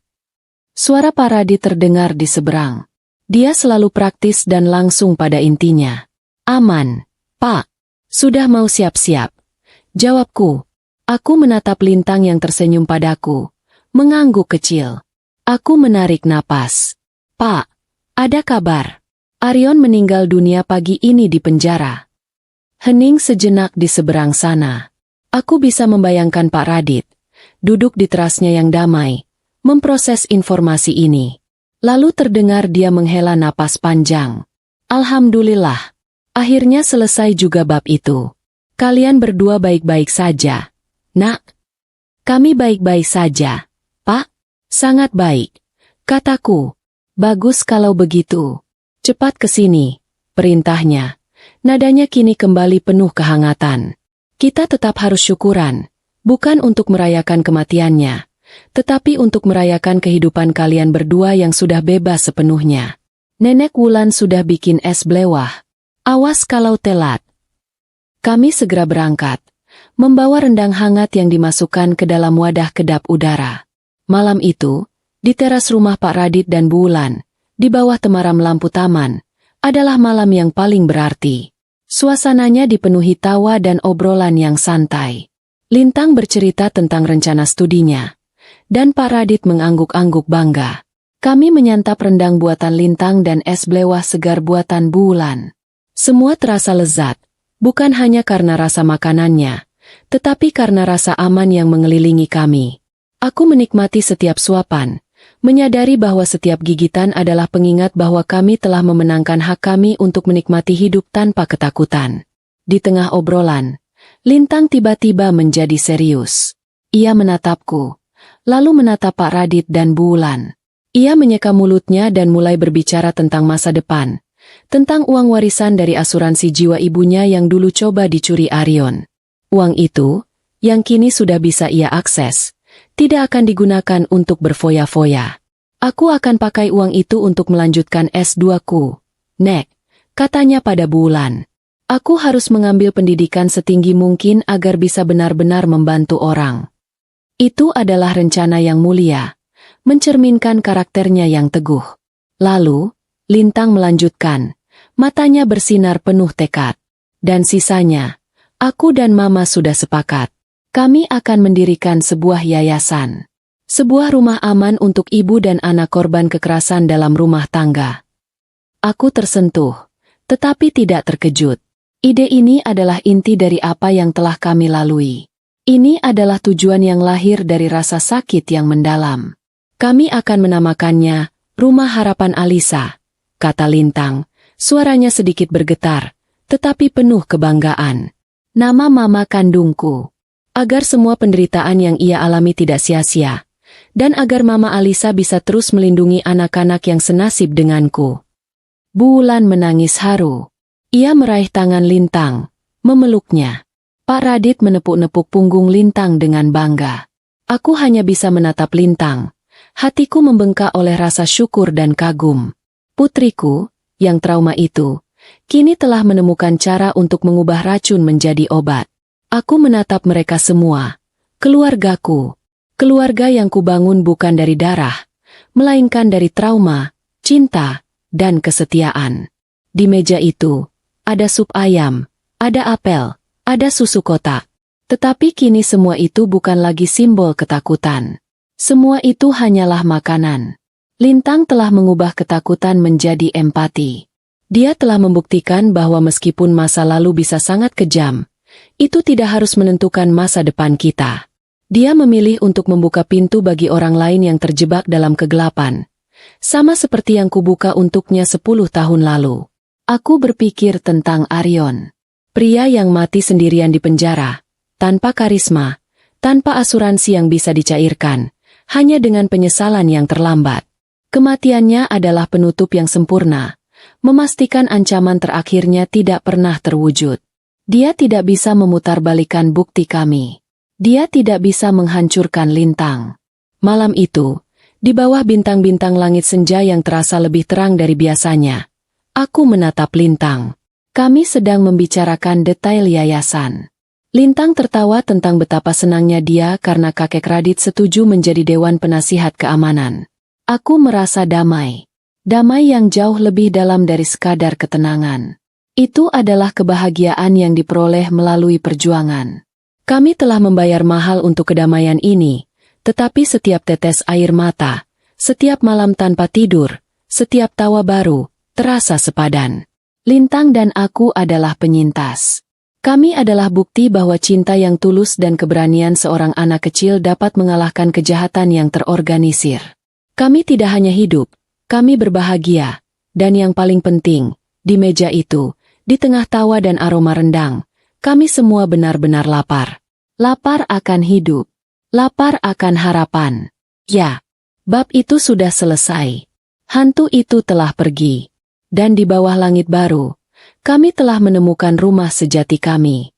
Suara Pak Radit terdengar di seberang. Dia selalu praktis dan langsung pada intinya. Aman, Pak. Sudah mau siap-siap. Jawabku. Aku menatap Lintang yang tersenyum padaku, mengangguk kecil. Aku menarik napas. Pak, ada kabar. Arion meninggal dunia pagi ini di penjara. Hening sejenak di seberang sana. Aku bisa membayangkan Pak Radit, duduk di terasnya yang damai, memproses informasi ini. Lalu terdengar dia menghela napas panjang. Alhamdulillah, akhirnya selesai juga bab itu. Kalian berdua baik-baik saja. Nak, kami baik-baik saja, Pak. Sangat baik, kataku. Bagus kalau begitu. Cepat ke sini, perintahnya. Nadanya kini kembali penuh kehangatan. Kita tetap harus syukuran, bukan untuk merayakan kematiannya, tetapi untuk merayakan kehidupan kalian berdua yang sudah bebas sepenuhnya. Nenek Wulan sudah bikin es blewah. Awas kalau telat. Kami segera berangkat, membawa rendang hangat yang dimasukkan ke dalam wadah kedap udara. Malam itu, di teras rumah Pak Radit dan Bu Wulan, di bawah temaram lampu taman, adalah malam yang paling berarti. Suasananya dipenuhi tawa dan obrolan yang santai. Lintang bercerita tentang rencana studinya, dan Pak Radit mengangguk-angguk bangga. Kami menyantap rendang buatan Lintang dan es blewah segar buatan Bu Wulan. Semua terasa lezat, bukan hanya karena rasa makanannya, tetapi karena rasa aman yang mengelilingi kami. Aku menikmati setiap suapan, menyadari bahwa setiap gigitan adalah pengingat bahwa kami telah memenangkan hak kami untuk menikmati hidup tanpa ketakutan. Di tengah obrolan, Lintang tiba-tiba menjadi serius. Ia menatapku, lalu menatap Pak Radit dan Bu Wulan. Ia menyeka mulutnya dan mulai berbicara tentang masa depan, tentang uang warisan dari asuransi jiwa ibunya yang dulu coba dicuri Arion. Uang itu, yang kini sudah bisa ia akses, tidak akan digunakan untuk berfoya-foya. Aku akan pakai uang itu untuk melanjutkan S2-ku. Nek, katanya pada Bu Wulan. Aku harus mengambil pendidikan setinggi mungkin agar bisa benar-benar membantu orang. Itu adalah rencana yang mulia, mencerminkan karakternya yang teguh. Lalu, Lintang melanjutkan, matanya bersinar penuh tekad. Dan sisanya, aku dan Mama sudah sepakat. Kami akan mendirikan sebuah yayasan. Sebuah rumah aman untuk ibu dan anak korban kekerasan dalam rumah tangga. Aku tersentuh, tetapi tidak terkejut. Ide ini adalah inti dari apa yang telah kami lalui. Ini adalah tujuan yang lahir dari rasa sakit yang mendalam. Kami akan menamakannya Rumah Harapan Alisa, kata Lintang, suaranya sedikit bergetar, tetapi penuh kebanggaan. Nama mama kandungku. Agar semua penderitaan yang ia alami tidak sia-sia, dan agar Mama Alisa bisa terus melindungi anak-anak yang senasib denganku. Bu Wulan menangis haru. Ia meraih tangan Lintang, memeluknya. Pak Radit menepuk-nepuk punggung Lintang dengan bangga. Aku hanya bisa menatap Lintang. Hatiku membengkak oleh rasa syukur dan kagum. Putriku, yang trauma itu, kini telah menemukan cara untuk mengubah racun menjadi obat. Aku menatap mereka semua. Keluargaku. Keluarga yang kubangun bukan dari darah, melainkan dari trauma, cinta, dan kesetiaan. Di meja itu, ada sup ayam, ada apel, ada susu kotak. Tetapi kini semua itu bukan lagi simbol ketakutan. Semua itu hanyalah makanan. Lintang telah mengubah ketakutan menjadi empati. Dia telah membuktikan bahwa meskipun masa lalu bisa sangat kejam, itu tidak harus menentukan masa depan kita. Dia memilih untuk membuka pintu bagi orang lain yang terjebak dalam kegelapan. Sama seperti yang kubuka untuknya 10 tahun lalu. Aku berpikir tentang Aryon. Pria yang mati sendirian di penjara, tanpa karisma, tanpa asuransi yang bisa dicairkan, hanya dengan penyesalan yang terlambat. Kematiannya adalah penutup yang sempurna, memastikan ancaman terakhirnya tidak pernah terwujud. Dia tidak bisa memutarbalikkan bukti kami. Dia tidak bisa menghancurkan Lintang. Malam itu, di bawah bintang-bintang langit senja yang terasa lebih terang dari biasanya, aku menatap Lintang. Kami sedang membicarakan detail yayasan. Lintang tertawa tentang betapa senangnya dia karena kakek Radit setuju menjadi dewan penasihat keamanan. Aku merasa damai. Damai yang jauh lebih dalam dari sekadar ketenangan. Itu adalah kebahagiaan yang diperoleh melalui perjuangan. Kami telah membayar mahal untuk kedamaian ini, tetapi setiap tetes air mata, setiap malam tanpa tidur, setiap tawa baru, terasa sepadan. Lintang dan aku adalah penyintas. Kami adalah bukti bahwa cinta yang tulus dan keberanian seorang anak kecil dapat mengalahkan kejahatan yang terorganisir. Kami tidak hanya hidup, kami berbahagia, dan yang paling penting, di meja itu, di tengah tawa dan aroma rendang, kami semua benar-benar lapar. Lapar akan hidup. Lapar akan harapan. Ya, bab itu sudah selesai. Hantu itu telah pergi. Dan di bawah langit baru, kami telah menemukan rumah sejati kami.